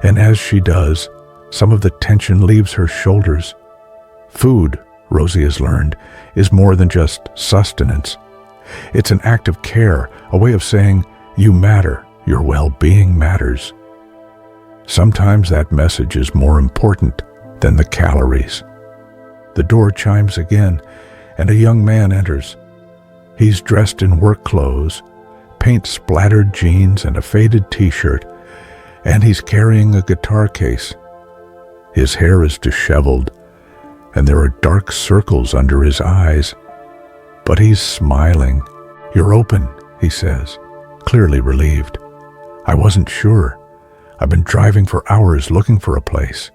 and as she does, some of the tension leaves her shoulders. Food, Rosie has learned, is more than just sustenance. It's an act of care, a way of saying, you matter, your well-being matters. Sometimes that message is more important than the calories. The door chimes again, and a young man enters. He's dressed in work clothes, paint-splattered jeans and a faded t-shirt, and he's carrying a guitar case. His hair is disheveled, and there are dark circles under his eyes. But he's smiling. "You're open," he says, clearly relieved. "I wasn't sure. I've been driving for hours looking for a place."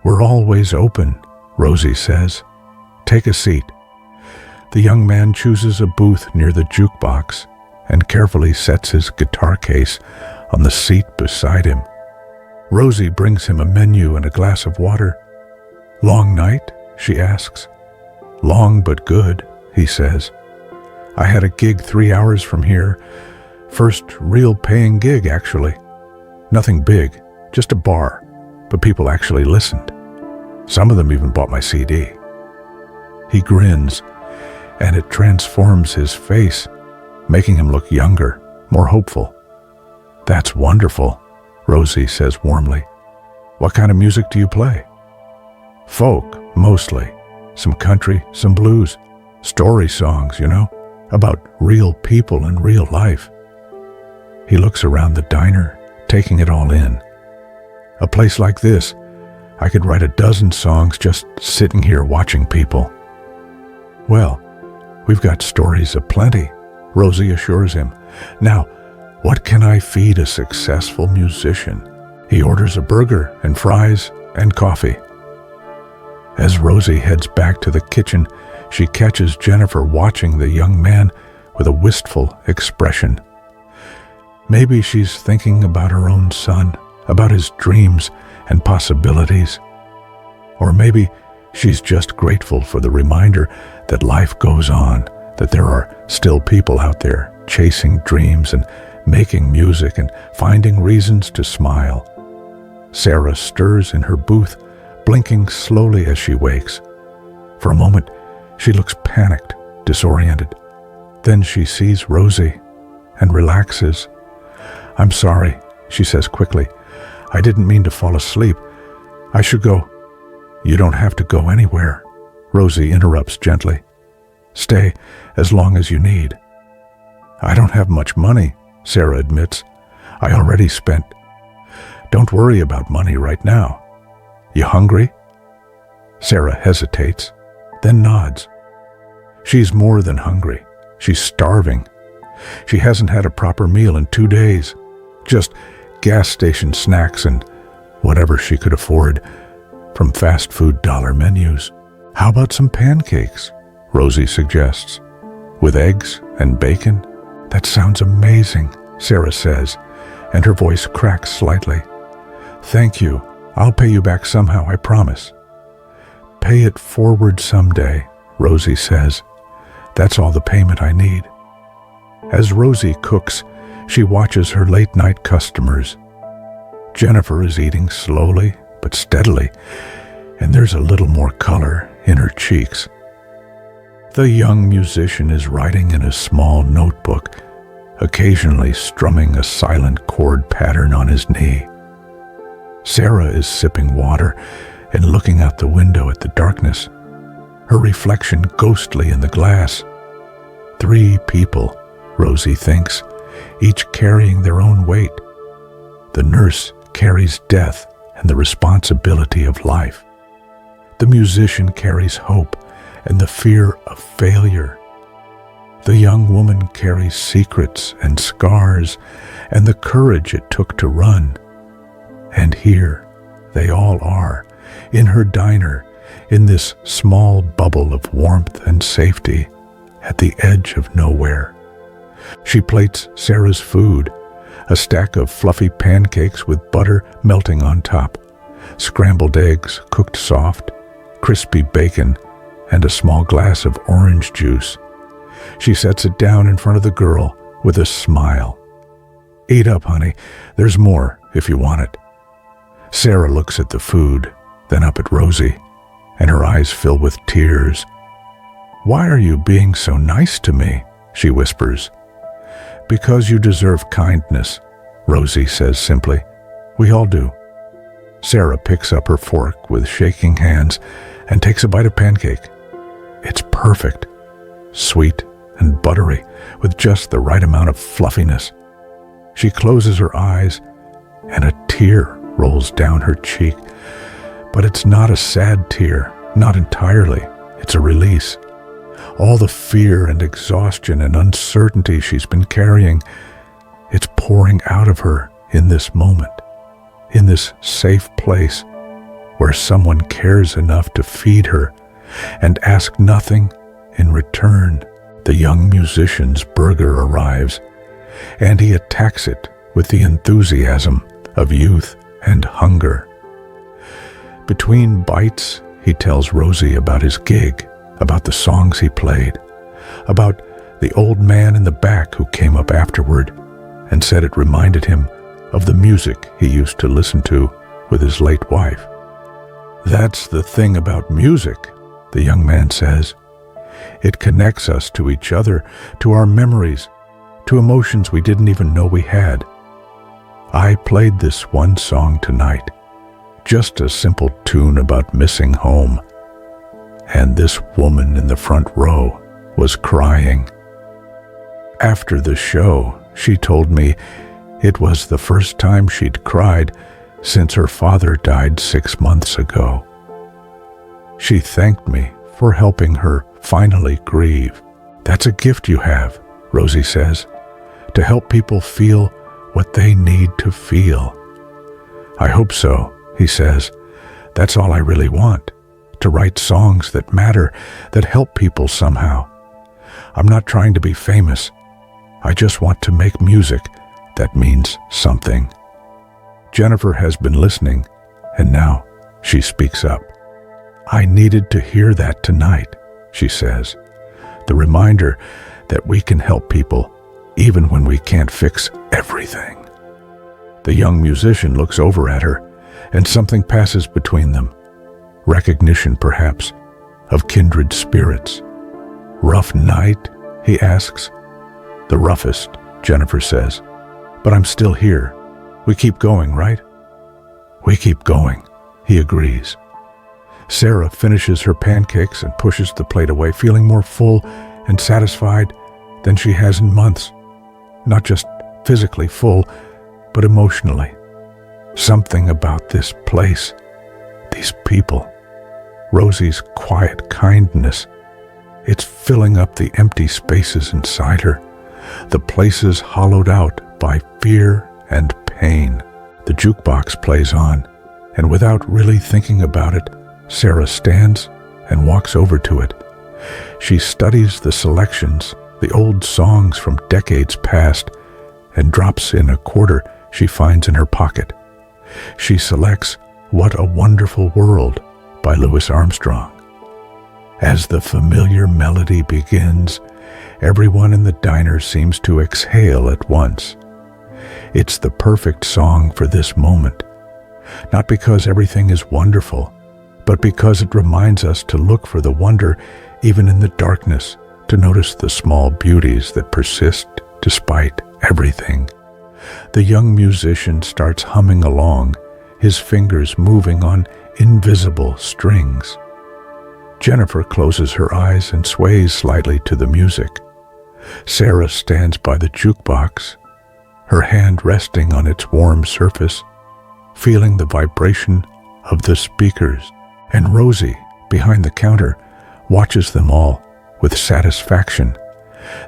"We're always open," Rosie says. "Take a seat." The young man chooses a booth near the jukebox and carefully sets his guitar case on the seat beside him. Rosie brings him a menu and a glass of water. "Long night?" she asks. "Long but good," he says. "I had a gig 3 hours from here. First real paying gig, actually. Nothing big, just a bar, but people actually listened. Some of them even bought my CD." He grins, and it transforms his face, making him look younger, more hopeful. "That's wonderful," Rosie says warmly. "What kind of music do you play?" "Folk, mostly. Some country, some blues. Story songs, you know, about real people and real life." He looks around the diner, taking it all in. "A place like this, I could write a dozen songs just sitting here watching people." "Well, we've got stories aplenty," Rosie assures him. "Now, what can I feed a successful musician?" He orders a burger and fries and coffee. As Rosie heads back to the kitchen, she catches Jennifer watching the young man with a wistful expression. Maybe she's thinking about her own son, about his dreams and possibilities. Or maybe she's just grateful for the reminder that life goes on, that there are still people out there chasing dreams and making music and finding reasons to smile. Sarah stirs in her booth, blinking slowly as she wakes. For a moment, she looks panicked, disoriented. Then she sees Rosie and relaxes. "I'm sorry," she says quickly. "I didn't mean to fall asleep. I should go." "You don't have to go anywhere," Rosie interrupts gently. "Stay as long as you need." "I don't have much money," Sarah admits. "I already spent." "Don't worry about money right now. You hungry?" Sarah hesitates, then nods. She's more than hungry. She's starving. She hasn't had a proper meal in 2 days. Just gas station snacks and whatever she could afford from fast food dollar menus. "How about some pancakes?" Rosie suggests. "With eggs and bacon?" "That sounds amazing," Sarah says, and her voice cracks slightly. "Thank you. I'll pay you back somehow, I promise." "Pay it forward someday," Rosie says. "That's all the payment I need." As Rosie cooks, she watches her late-night customers. Jennifer is eating slowly but steadily, and there's a little more color in her cheeks. The young musician is writing in a small notebook, occasionally strumming a silent chord pattern on his knee. Sarah is sipping water and looking out the window at the darkness, her reflection ghostly in the glass. 3 people, Rosie thinks, each carrying their own weight. The nurse carries death and the responsibility of life. The musician carries hope and the fear of failure. The young woman carries secrets and scars and the courage it took to run. And here they all are, in her diner, in this small bubble of warmth and safety, at the edge of nowhere. She plates Sarah's food, a stack of fluffy pancakes with butter melting on top, scrambled eggs cooked soft, crispy bacon, and a small glass of orange juice. She sets it down in front of the girl with a smile. "Eat up, honey. There's more if you want it." Sarah looks at the food, then up at Rosie, and her eyes fill with tears. "Why are you being so nice to me?" she whispers. "Because you deserve kindness," Rosie says simply. "We all do." Sarah picks up her fork with shaking hands and takes a bite of pancake. It's perfect, sweet and buttery, with just the right amount of fluffiness. She closes her eyes, and a tear rolls down her cheek. But it's not a sad tear, not entirely. It's a release. All the fear and exhaustion and uncertainty she's been carrying, it's pouring out of her in this moment, in this safe place where someone cares enough to feed her and ask nothing in return. The young musician's burger arrives, and he attacks it with the enthusiasm of youth and hunger. Between bites, he tells Rosie about his gig, about the songs he played, about the old man in the back who came up afterward and said it reminded him of the music he used to listen to with his late wife. "That's the thing about music," the young man says. "It connects us to each other, to our memories, to emotions we didn't even know we had. I played this one song tonight, just a simple tune about missing home. And this woman in the front row was crying. After the show, she told me it was the first time she'd cried since her father died 6 months ago. She thanked me for helping her finally grieve. That's a gift you have," Rosie says, "to help people feel what they need to feel." "I hope so," he says. "That's all I really want, to write songs that matter, that help people somehow. I'm not trying to be famous. I just want to make music that means something." Jennifer has been listening, and now she speaks up. "I needed to hear that tonight," she says. "The reminder that we can help people even when we can't fix everything." The young musician looks over at her, and something passes between them. Recognition, perhaps, of kindred spirits. "Rough night?" he asks. "The roughest," Jennifer says. "But I'm still here. We keep going, right?" "We keep going," he agrees. Sarah finishes her pancakes and pushes the plate away, feeling more full and satisfied than she has in months. Not just physically full, but emotionally. Something about this place, these people, Rosie's quiet kindness, it's filling up the empty spaces inside her, the places hollowed out by fear and pain. The jukebox plays on, and without really thinking about it, Sarah stands and walks over to it. She studies the selections, the old songs from decades past, and drops in a quarter she finds in her pocket. She selects "What a Wonderful World" by Louis Armstrong. As the familiar melody begins, everyone in the diner seems to exhale at once. It's the perfect song for this moment, not because everything is wonderful, but because it reminds us to look for the wonder even in the darkness, to notice the small beauties that persist despite everything. The young musician starts humming along, his fingers moving on invisible strings. Jennifer closes her eyes and sways slightly to the music. Sarah stands by the jukebox, her hand resting on its warm surface, feeling the vibration of the speakers. And Rosie, behind the counter, watches them all with satisfaction.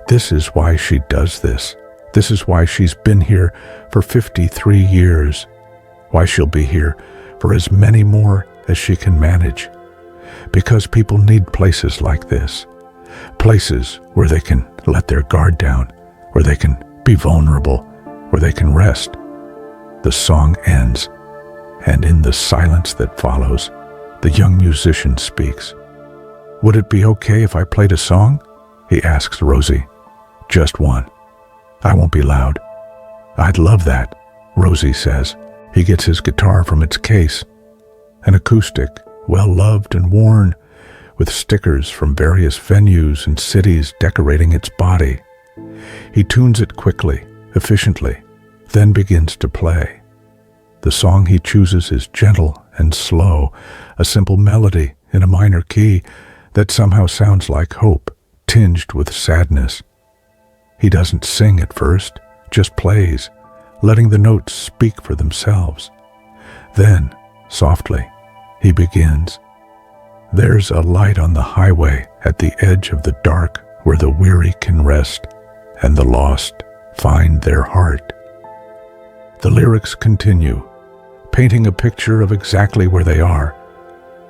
This is why she does this. This is why she's been here for 53 years, why she'll be here for as many more as she can manage. Because people need places like this, places where they can let their guard down, where they can be vulnerable, where they can rest. The song ends, and in the silence that follows, the young musician speaks. Would it be okay if I played a song? He asks Rosie. Just one. I won't be loud. I'd love that, Rosie says. He gets his guitar from its case. An acoustic, well-loved and worn, with stickers from various venues and cities decorating its body. He tunes it quickly, efficiently, then begins to play. The song he chooses is gentle and slow, a simple melody in a minor key that somehow sounds like hope, tinged with sadness. He doesn't sing at first, just plays, letting the notes speak for themselves. Then, softly, he begins. There's a light on the highway at the edge of the dark where the weary can rest and the lost find their heart. The lyrics continue, painting a picture of exactly where they are,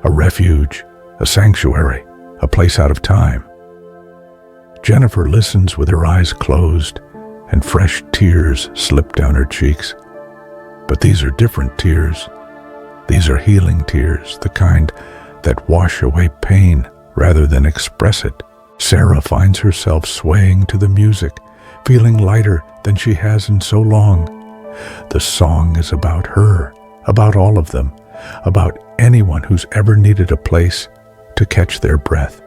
a refuge, a sanctuary, a place out of time. Jennifer listens with her eyes closed, and fresh tears slip down her cheeks. But these are different tears. These are healing tears, the kind that wash away pain rather than express it. Sarah finds herself swaying to the music, feeling lighter than she has in so long. The song is about her, about all of them, about anyone who's ever needed a place to catch their breath.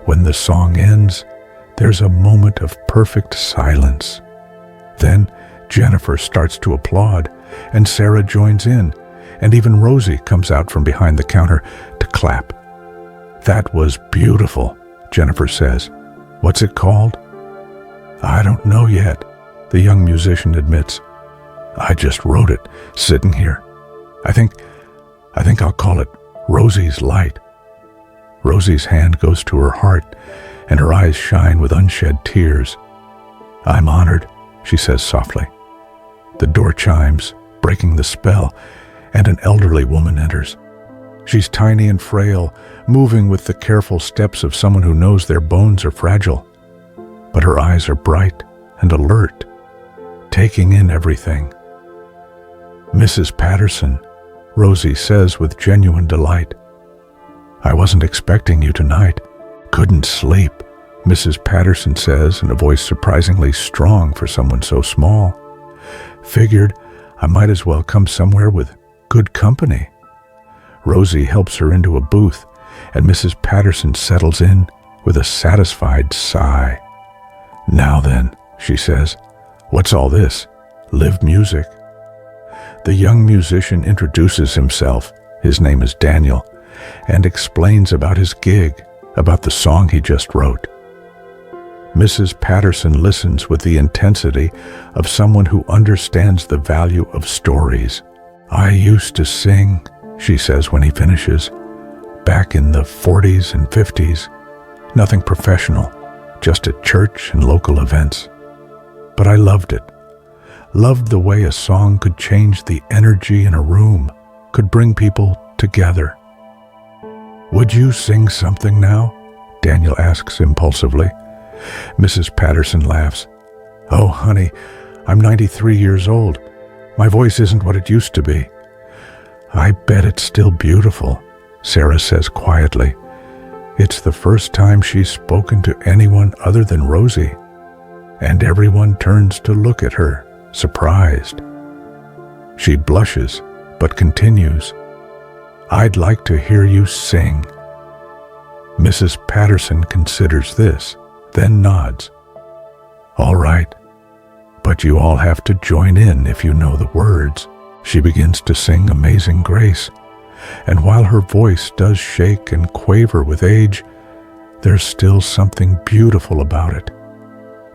When the song ends, there's a moment of perfect silence. Then Jennifer starts to applaud, and Sarah joins in, and even Rosie comes out from behind the counter to clap. That was beautiful, Jennifer says. What's it called? I don't know yet, the young musician admits. I just wrote it, sitting here. I think I'll call it Rosie's Light. Rosie's hand goes to her heart, and her eyes shine with unshed tears. I'm honored, she says softly. The door chimes, breaking the spell, and an elderly woman enters. She's tiny and frail, moving with the careful steps of someone who knows their bones are fragile. But her eyes are bright and alert, taking in everything. Mrs. Patterson, Rosie says with genuine delight. I wasn't expecting you tonight. Couldn't sleep, Mrs. Patterson says in a voice surprisingly strong for someone so small. Figured I might as well come somewhere with good company. Rosie helps her into a booth, and Mrs. Patterson settles in with a satisfied sigh. Now then, she says, what's all this? Live music? The young musician introduces himself, his name is Daniel, and explains about his gig, about the song he just wrote. Mrs. Patterson listens with the intensity of someone who understands the value of stories. I used to sing, she says when he finishes, back in the 40s and 50s. Nothing professional, just at church and local events. But I loved it. Loved the way a song could change the energy in a room, could bring people together. Would you sing something now? Daniel asks impulsively. Mrs. Patterson laughs. Oh, honey, I'm 93 years old. My voice isn't what it used to be. I bet it's still beautiful, Sarah says quietly. It's the first time she's spoken to anyone other than Rosie, and everyone turns to look at her, surprised. She blushes, but continues. I'd like to hear you sing. Mrs. Patterson considers this, then nods. All right, but you all have to join in if you know the words. She begins to sing Amazing Grace, and while her voice does shake and quaver with age, there's still something beautiful about it.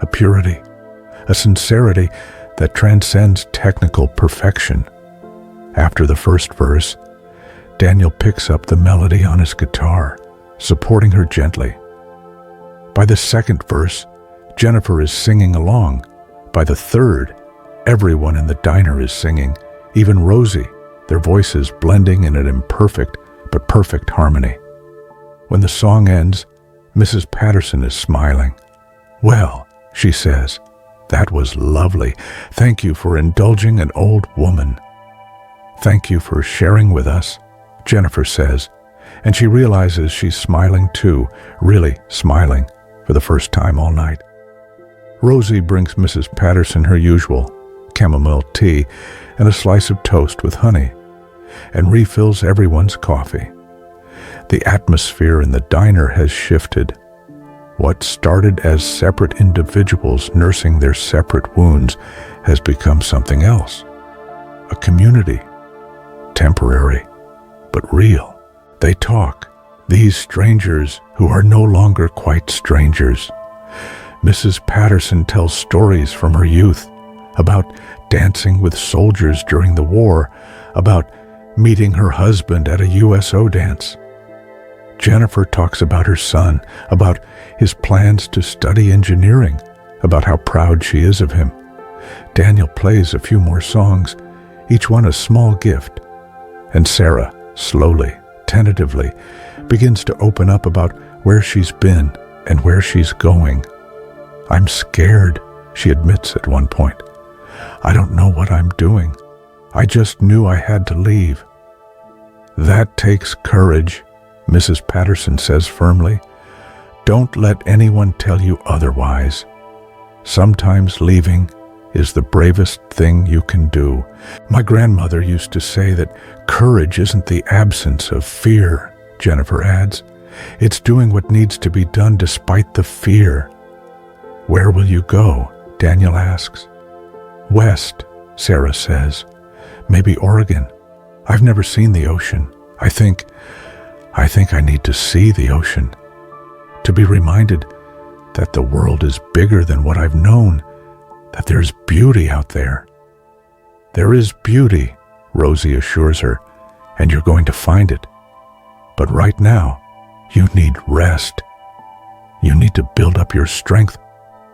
A purity, a sincerity that transcends technical perfection. After the first verse, Daniel picks up the melody on his guitar, supporting her gently. By the second verse, Jennifer is singing along. By the third, everyone in the diner is singing, even Rosie, their voices blending in an imperfect but perfect harmony. When the song ends, Mrs. Patterson is smiling. Well, she says, that was lovely. Thank you for indulging an old woman. Thank you for sharing with us, Jennifer says, and she realizes she's smiling too, really smiling, for the first time all night. Rosie brings Mrs. Patterson her usual chamomile tea and a slice of toast with honey, and refills everyone's coffee. The atmosphere in the diner has shifted. What started as separate individuals nursing their separate wounds has become something else. A community. Temporary, but real. They talk, these strangers who are no longer quite strangers. Mrs. Patterson tells stories from her youth about dancing with soldiers during the war, about meeting her husband at a USO dance. Jennifer talks about her son, about his plans to study engineering, about how proud she is of him. Daniel plays a few more songs, each one a small gift. And Sarah, slowly, tentatively, begins to open up about where she's been and where she's going. "I'm scared," she admits at one point. "I don't know what I'm doing. I just knew I had to leave." "That takes courage," Mrs. Patterson says firmly. "Don't let anyone tell you otherwise. Sometimes leaving is the bravest thing you can do." "My grandmother used to say that courage isn't the absence of fear," Jennifer adds. "It's doing what needs to be done despite the fear." "Where will you go?" Daniel asks. "West," Sarah says. "Maybe Oregon. I've never seen the ocean. I think I need to see the ocean. To be reminded that the world is bigger than what I've known, that there's beauty out there." "There is beauty," Rosie assures her, "and you're going to find it. But right now, you need rest. You need to build up your strength.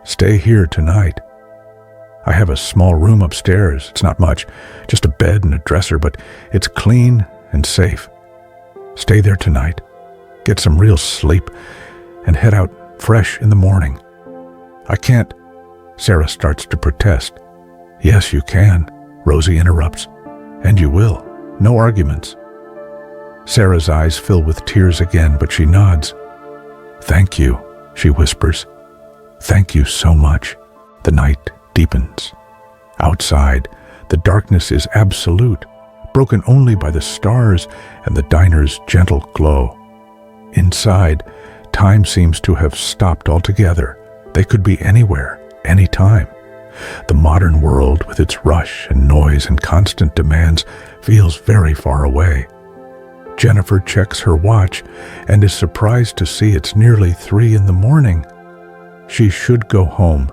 Stay here tonight. I have a small room upstairs. It's not much, just a bed and a dresser, but it's clean and safe. Stay there tonight. Get some real sleep and head out fresh in the morning." "I can't," Sarah starts to protest. "Yes, you can," Rosie interrupts. "And you will. No arguments." Sarah's eyes fill with tears again, but she nods. "Thank you," she whispers. "Thank you so much." The night deepens. Outside, the darkness is absolute, broken only by the stars and the diner's gentle glow. Inside, time seems to have stopped altogether. They could be anywhere, anytime. The modern world, with its rush and noise and constant demands, feels very far away. Jennifer checks her watch and is surprised to see it's nearly 3 in the morning. She should go home,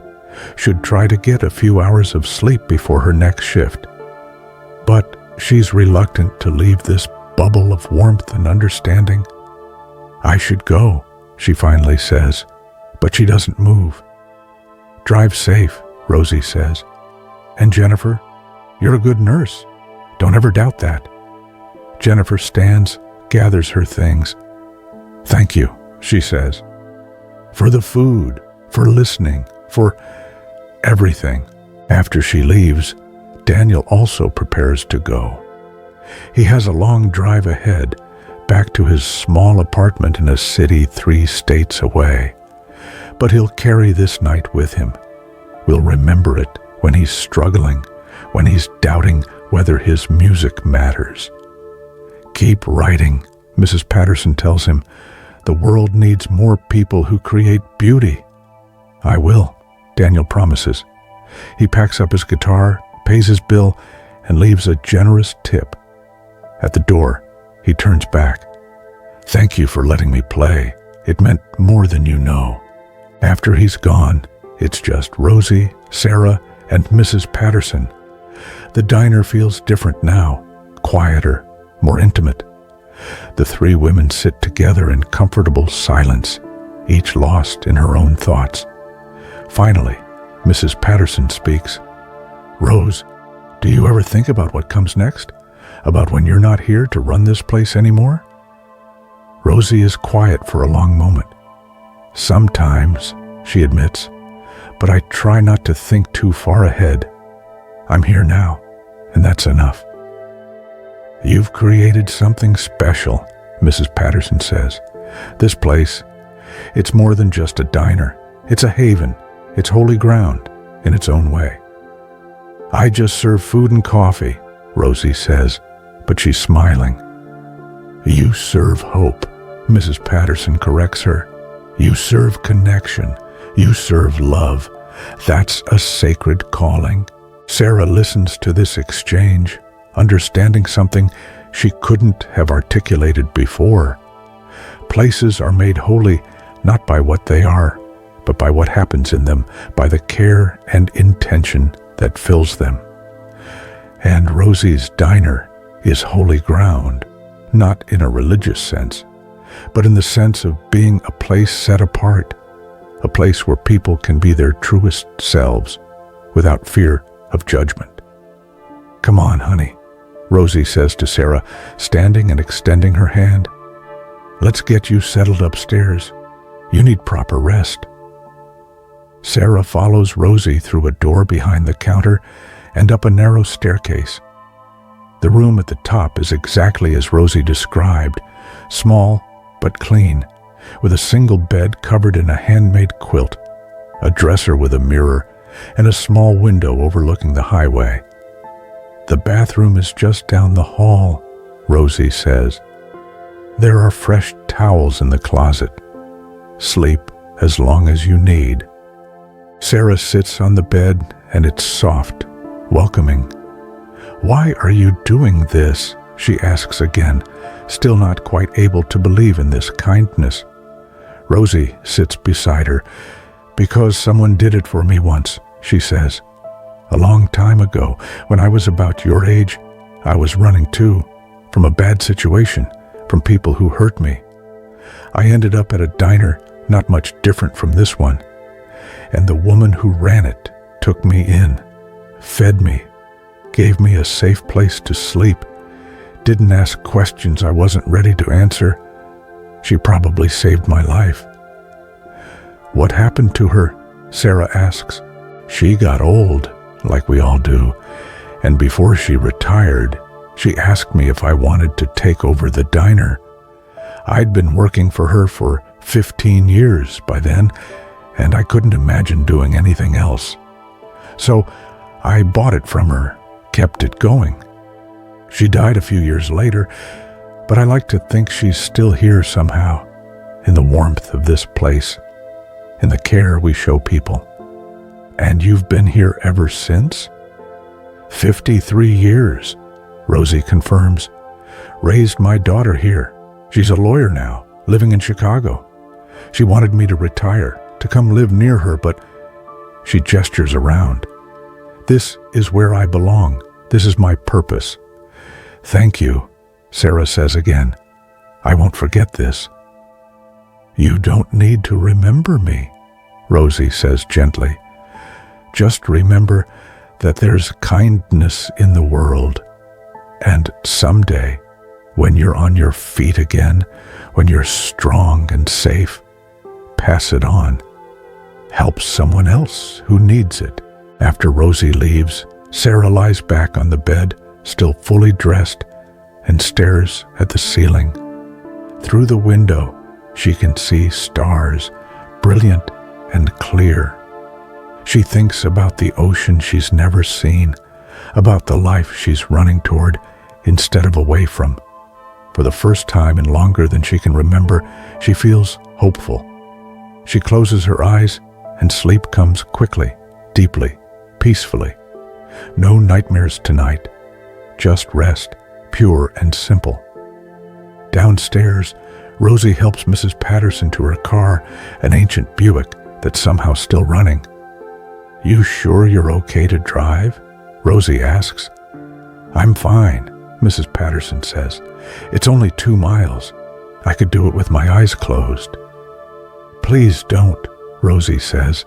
should try to get a few hours of sleep before her next shift. But she's reluctant to leave this bubble of warmth and understanding. "I should go," she finally says, but she doesn't move. "Drive safe," Rosie says. "And Jennifer, you're a good nurse. Don't ever doubt that." Jennifer stands, gathers her things. "Thank you," she says. "For the food, for listening, for everything." After she leaves, Daniel also prepares to go. He has a long drive ahead, back to his small apartment in a city 3 states away. But he'll carry this night with him. We'll remember it when he's struggling, when he's doubting whether his music matters. "Keep writing," Mrs. Patterson tells him. "The world needs more people who create beauty." "I will," Daniel promises. He packs up his guitar, pays his bill, and leaves a generous tip. At the door, he turns back. "Thank you for letting me play. It meant more than you know." After he's gone, it's just Rosie, Sarah, and Mrs. Patterson. The diner feels different now, quieter, more intimate. The 3 women sit together in comfortable silence, each lost in her own thoughts. Finally, Mrs. Patterson speaks. "Rose, do you ever think about what comes next? About when you're not here to run this place anymore?" Rosie is quiet for a long moment. "Sometimes," she admits, "but I try not to think too far ahead. I'm here now, and that's enough." "You've created something special," Mrs. Patterson says. "This place, it's more than just a diner. It's a haven. It's holy ground in its own way." "I just serve food and coffee," Rosie says, but she's smiling. "You serve hope," Mrs. Patterson corrects her. "You serve connection. You serve love. That's a sacred calling." Sarah listens to this exchange, understanding something she couldn't have articulated before. Places are made holy not by what they are, but by what happens in them, by the care and intention that fills them. And Rosie's diner is holy ground, not in a religious sense, but in the sense of being a place set apart, a place where people can be their truest selves without fear of judgment. "Come on, honey," Rosie says to Sarah, standing and extending her hand. "Let's get you settled upstairs. You need proper rest." Sarah follows Rosie through a door behind the counter and up a narrow staircase. The room at the top is exactly as Rosie described, small but clean, with a single bed covered in a handmade quilt, a dresser with a mirror, and a small window overlooking the highway. "The bathroom is just down the hall," Rosie says. "There are fresh towels in the closet. Sleep as long as you need." Sarah sits on the bed, and it's soft, welcoming. "Why are you doing this?" she asks again, still not quite able to believe in this kindness. Rosie sits beside her. "Because someone did it for me once," she says. "A long time ago, when I was about your age, I was running too, from a bad situation, from people who hurt me. I ended up at a diner not much different from this one, and the woman who ran it took me in, fed me, gave me a safe place to sleep, didn't ask questions I wasn't ready to answer. She probably saved my life." "What happened to her?" Sarah asks. "She got old, like we all do, and before she retired, she asked me if I wanted to take over the diner. I'd been working for her for 15 years by then, and I couldn't imagine doing anything else. So I bought it from her, kept it going. She died a few years later, but I like to think she's still here somehow, in the warmth of this place, in the care we show people." "And you've been here ever since?" 53 years, Rosie confirms. "Raised my daughter here. She's a lawyer now, living in Chicago. She wanted me to retire, to come live near her, but..." She gestures around. "This is where I belong. This is my purpose." "Thank you," Sarah says again. "I won't forget this." "You don't need to remember me," Rosie says gently. "Just remember that there's kindness in the world. And someday, when you're on your feet again, when you're strong and safe, pass it on. Help someone else who needs it." After Rosie leaves, Sarah lies back on the bed, still fully dressed, and stares at the ceiling. Through the window, she can see stars, brilliant and clear. She thinks about the ocean she's never seen, about the life she's running toward instead of away from. For the first time in longer than she can remember, she feels hopeful. She closes her eyes, and sleep comes quickly, deeply, peacefully. No nightmares tonight, just rest, pure and simple. Downstairs, Rosie helps Mrs. Patterson to her car, an ancient Buick that's somehow still running. "You sure you're okay to drive?" Rosie asks. "I'm fine," Mrs. Patterson says. "It's only 2 miles. I could do it with my eyes closed." "Please don't," Rosie says,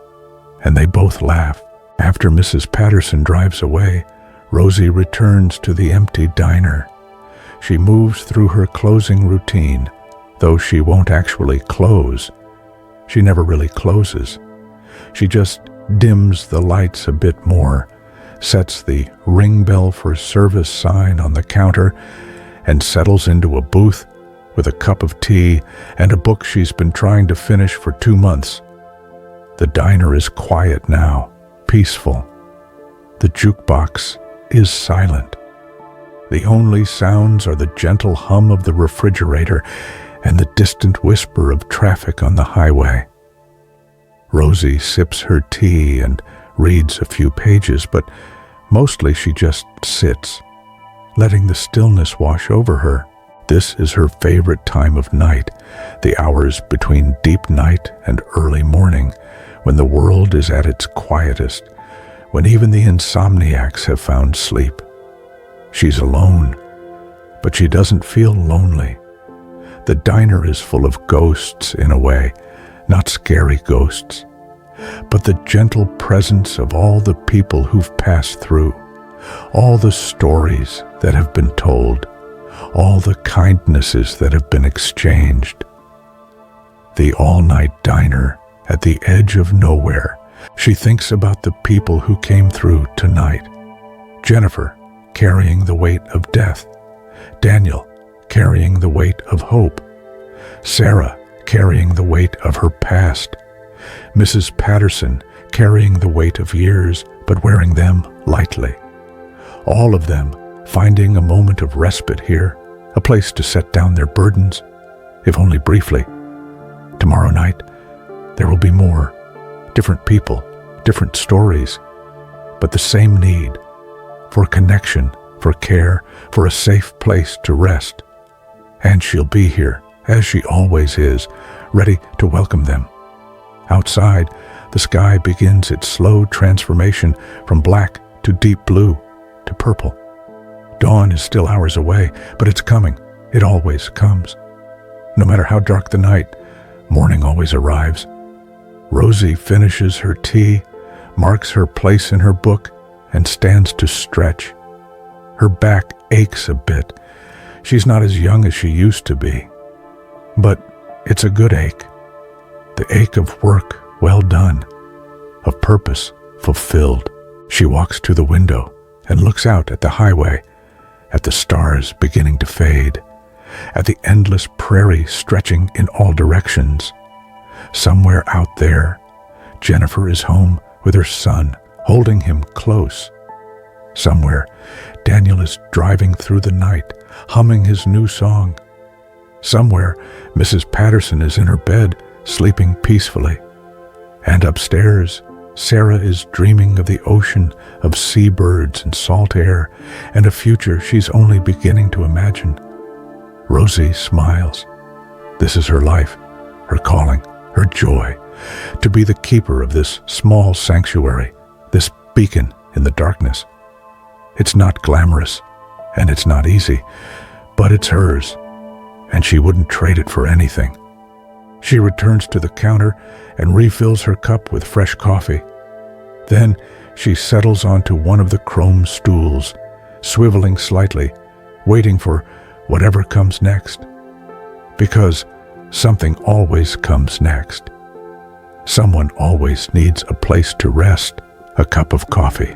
and they both laugh. After Mrs. Patterson drives away, Rosie returns to the empty diner. She moves through her closing routine, though she won't actually close. She never really closes. She just dims the lights a bit more, sets the ring bell for service sign on the counter, and settles into a booth with a cup of tea and a book she's been trying to finish for 2 months. The diner is quiet now, peaceful. The jukebox is silent. The only sounds are the gentle hum of the refrigerator and the distant whisper of traffic on the highway. Rosie sips her tea and reads a few pages, but mostly she just sits, letting the stillness wash over her. This is her favorite time of night, the hours between deep night and early morning, when the world is at its quietest, when even the insomniacs have found sleep. She's alone, but she doesn't feel lonely. The diner is full of ghosts in a way, not scary ghosts, but the gentle presence of all the people who've passed through, all the stories that have been told, all the kindnesses that have been exchanged. The all-night diner at the edge of nowhere. She thinks about the people who came through tonight. Jennifer, carrying the weight of death. Daniel, carrying the weight of hope. Sarah, carrying the weight of her past. Mrs. Patterson, carrying the weight of years, but wearing them lightly. All of them finding a moment of respite here, a place to set down their burdens, if only briefly. Tomorrow night, there will be more, different people, different stories, but the same need for connection, for care, for a safe place to rest. And she'll be here, as she always is, ready to welcome them. Outside, the sky begins its slow transformation from black to deep blue to purple. Dawn is still hours away, but it's coming. It always comes. No matter how dark the night, morning always arrives. Rosie finishes her tea, marks her place in her book, and stands to stretch. Her back aches a bit. She's not as young as she used to be. But it's a good ache. The ache of work well done, of purpose fulfilled. She walks to the window and looks out at the highway, at the stars beginning to fade, at the endless prairie stretching in all directions. Somewhere out there, Jennifer is home with her son, holding him close. Somewhere, Daniel is driving through the night, humming his new song. Somewhere, Mrs. Patterson is in her bed, sleeping peacefully. And upstairs, Sarah is dreaming of the ocean, of seabirds and salt air, and a future she's only beginning to imagine. Rosie smiles. This is her life, her calling, her joy, to be the keeper of this small sanctuary, this beacon in the darkness. It's not glamorous, and it's not easy, but it's hers, and she wouldn't trade it for anything. She returns to the counter and refills her cup with fresh coffee. Then she settles onto one of the chrome stools, swiveling slightly, waiting for whatever comes next. Because something always comes next. Someone always needs a place to rest, a cup of coffee,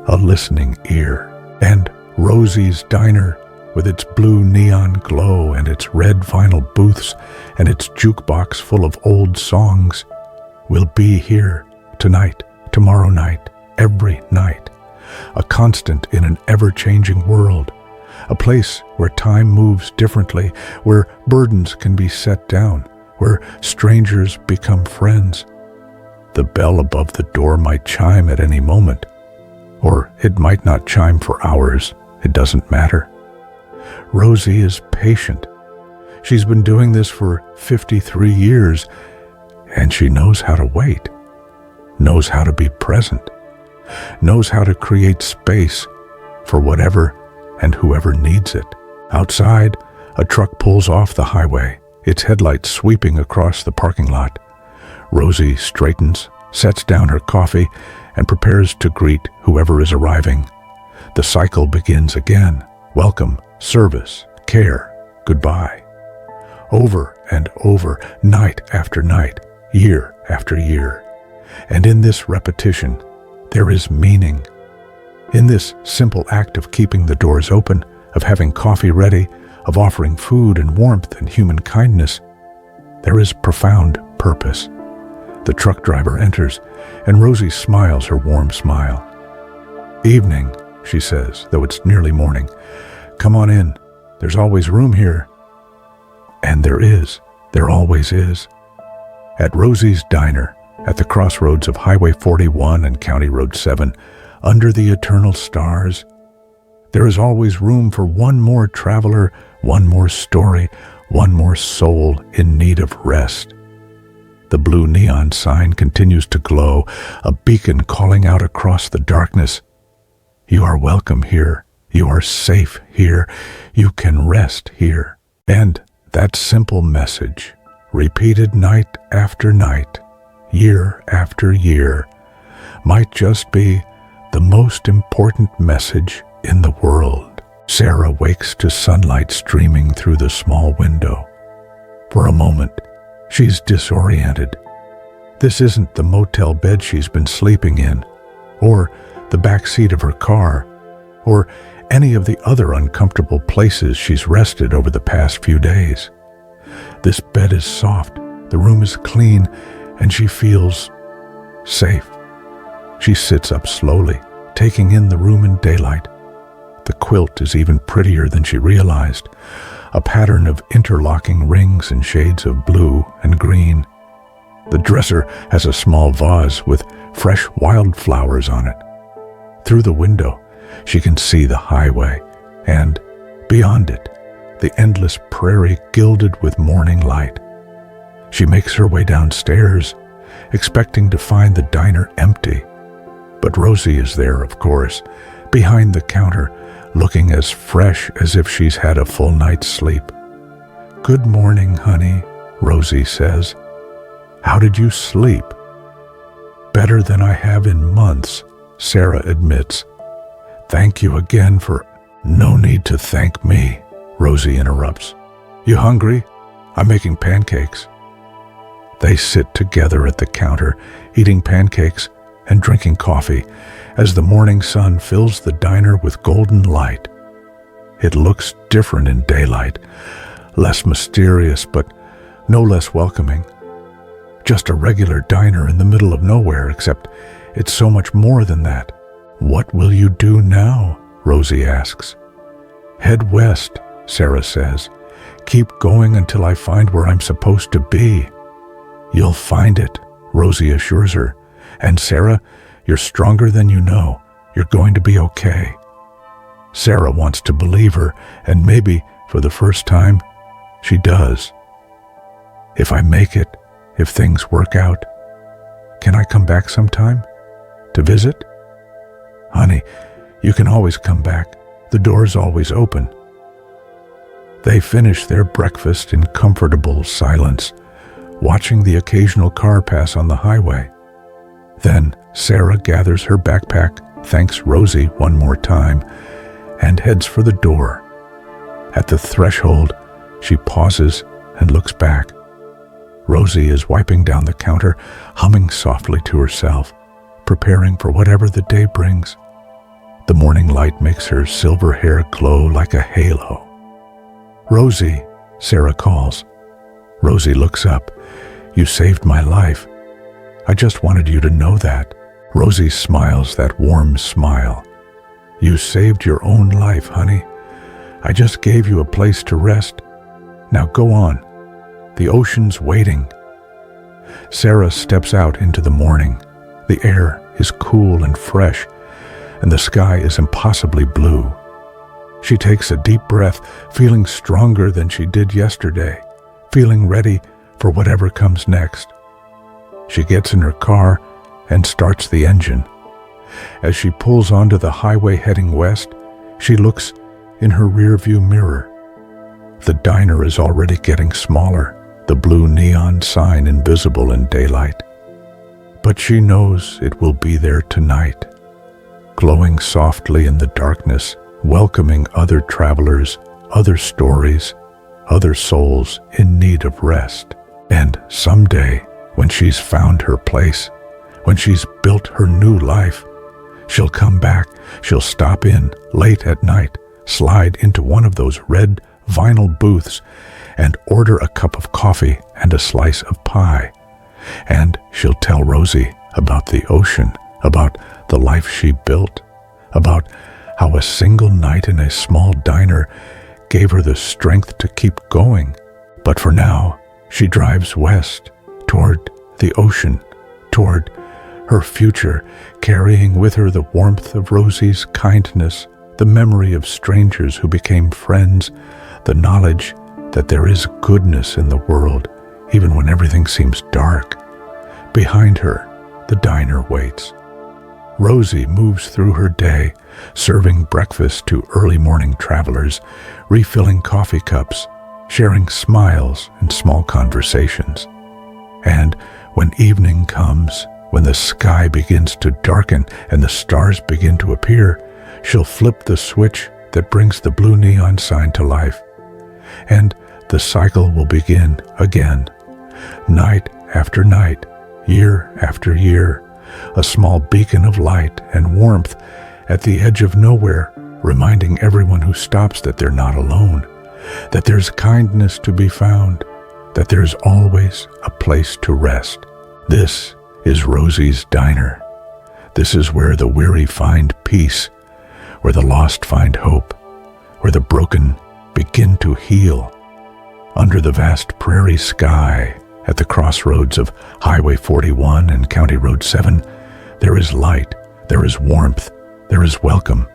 a listening ear. And Rosie's Diner, with its blue neon glow and its red vinyl booths and its jukebox full of old songs, will be here tonight, tomorrow night, every night. A constant in an ever-changing world. A place where time moves differently, where burdens can be set down, where strangers become friends. The bell above the door might chime at any moment, or it might not chime for hours. It doesn't matter. Rosie is patient. She's been doing this for 53 years, and she knows how to wait, knows how to be present, knows how to create space for whatever and whoever needs it. Outside, a truck pulls off the highway, its headlights sweeping across the parking lot. Rosie straightens, sets down her coffee, and prepares to greet whoever is arriving. The cycle begins again. Welcome, service, care, goodbye. Over and over, night after night, year after year. And in this repetition, there is meaning. In this simple act of keeping the doors open, of having coffee ready, of offering food and warmth and human kindness, there is profound purpose. The truck driver enters, and Rosie smiles her warm smile. "Evening," she says, though it's nearly morning. "Come on in. There's always room here." And there always is. At Rosie's Diner, at the crossroads of Highway 41 and County Road 7, under the eternal stars, there is always room for one more traveler, one more story, one more soul in need of rest. The blue neon sign continues to glow, a beacon calling out across the darkness. You are welcome here. You are safe here. You can rest here. And that simple message, repeated night after night, year after year, might just be the most important message in the world. Sarah wakes to sunlight streaming through the small window. For a moment, she's disoriented. This isn't the motel bed she's been sleeping in, or the back seat of her car, or any of the other uncomfortable places she's rested over the past few days. This bed is soft, the room is clean, and she feels safe. She sits up slowly, taking in the room in daylight. The quilt is even prettier than she realized, a pattern of interlocking rings and shades of blue and green. The dresser has a small vase with fresh wildflowers on it. Through the window, she can see the highway, and, beyond it, the endless prairie gilded with morning light. She makes her way downstairs, expecting to find the diner empty. But Rosie is there, of course, behind the counter, looking as fresh as if she's had a full night's sleep. "Good morning, honey," Rosie says. "How did you sleep?" "Better than I have in months," Sarah admits. "Thank you again for—" "No need to thank me," Rosie interrupts. "You hungry? I'm making pancakes." They sit together at the counter, eating pancakes and drinking coffee, as the morning sun fills the diner with golden light. It looks different in daylight, less mysterious, but no less welcoming. Just a regular diner in the middle of nowhere, except it's so much more than that. "What will you do now?" Rosie asks. "Head west," Sarah says. "Keep going until I find where I'm supposed to be." "You'll find it," Rosie assures her. "And Sarah, you're stronger than you know. You're going to be okay." Sarah wants to believe her, and maybe, for the first time, she does. "If I make it, if things work out, can I come back sometime? To visit?" "Honey, you can always come back. The door's always open." They finish their breakfast in comfortable silence, watching the occasional car pass on the highway. Then Sarah gathers her backpack, thanks Rosie one more time, and heads for the door. At the threshold, she pauses and looks back. Rosie is wiping down the counter, humming softly to herself, preparing for whatever the day brings. The morning light makes her silver hair glow like a halo. "Rosie," Sarah calls. Rosie looks up. "You saved my life. I just wanted you to know that." Rosie smiles that warm smile. "You saved your own life, honey. I just gave you a place to rest. Now go on. The ocean's waiting." Sarah steps out into the morning. The air is cool and fresh, and the sky is impossibly blue. She takes a deep breath, feeling stronger than she did yesterday, feeling ready for whatever comes next. She gets in her car and starts the engine. As she pulls onto the highway heading west, she looks in her rearview mirror. The diner is already getting smaller, the blue neon sign invisible in daylight. But she knows it will be there tonight, glowing softly in the darkness, welcoming other travelers, other stories, other souls in need of rest. And someday, when she's found her place, when she's built her new life, she'll come back, she'll stop in late at night, slide into one of those red vinyl booths and order a cup of coffee and a slice of pie. And she'll tell Rosie about the ocean, about the life she built, about how a single night in a small diner gave her the strength to keep going. But for now, she drives west, toward the ocean, toward her future, carrying with her the warmth of Rosie's kindness, the memory of strangers who became friends, the knowledge that there is goodness in the world, even when everything seems dark. Behind her, the diner waits. Rosie moves through her day, serving breakfast to early morning travelers, refilling coffee cups, sharing smiles and small conversations. And when evening comes, when the sky begins to darken and the stars begin to appear, she'll flip the switch that brings the blue neon sign to life. And the cycle will begin again, night after night, year after year, a small beacon of light and warmth at the edge of nowhere, reminding everyone who stops that they're not alone, that there's kindness to be found, that there's always a place to rest. This is Rosie's Diner. This is where the weary find peace, where the lost find hope, where the broken begin to heal. Under the vast prairie sky, at the crossroads of Highway 41 and County Road 7, there is light, there is warmth, there is welcome.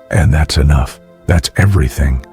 And that's enough. That's everything.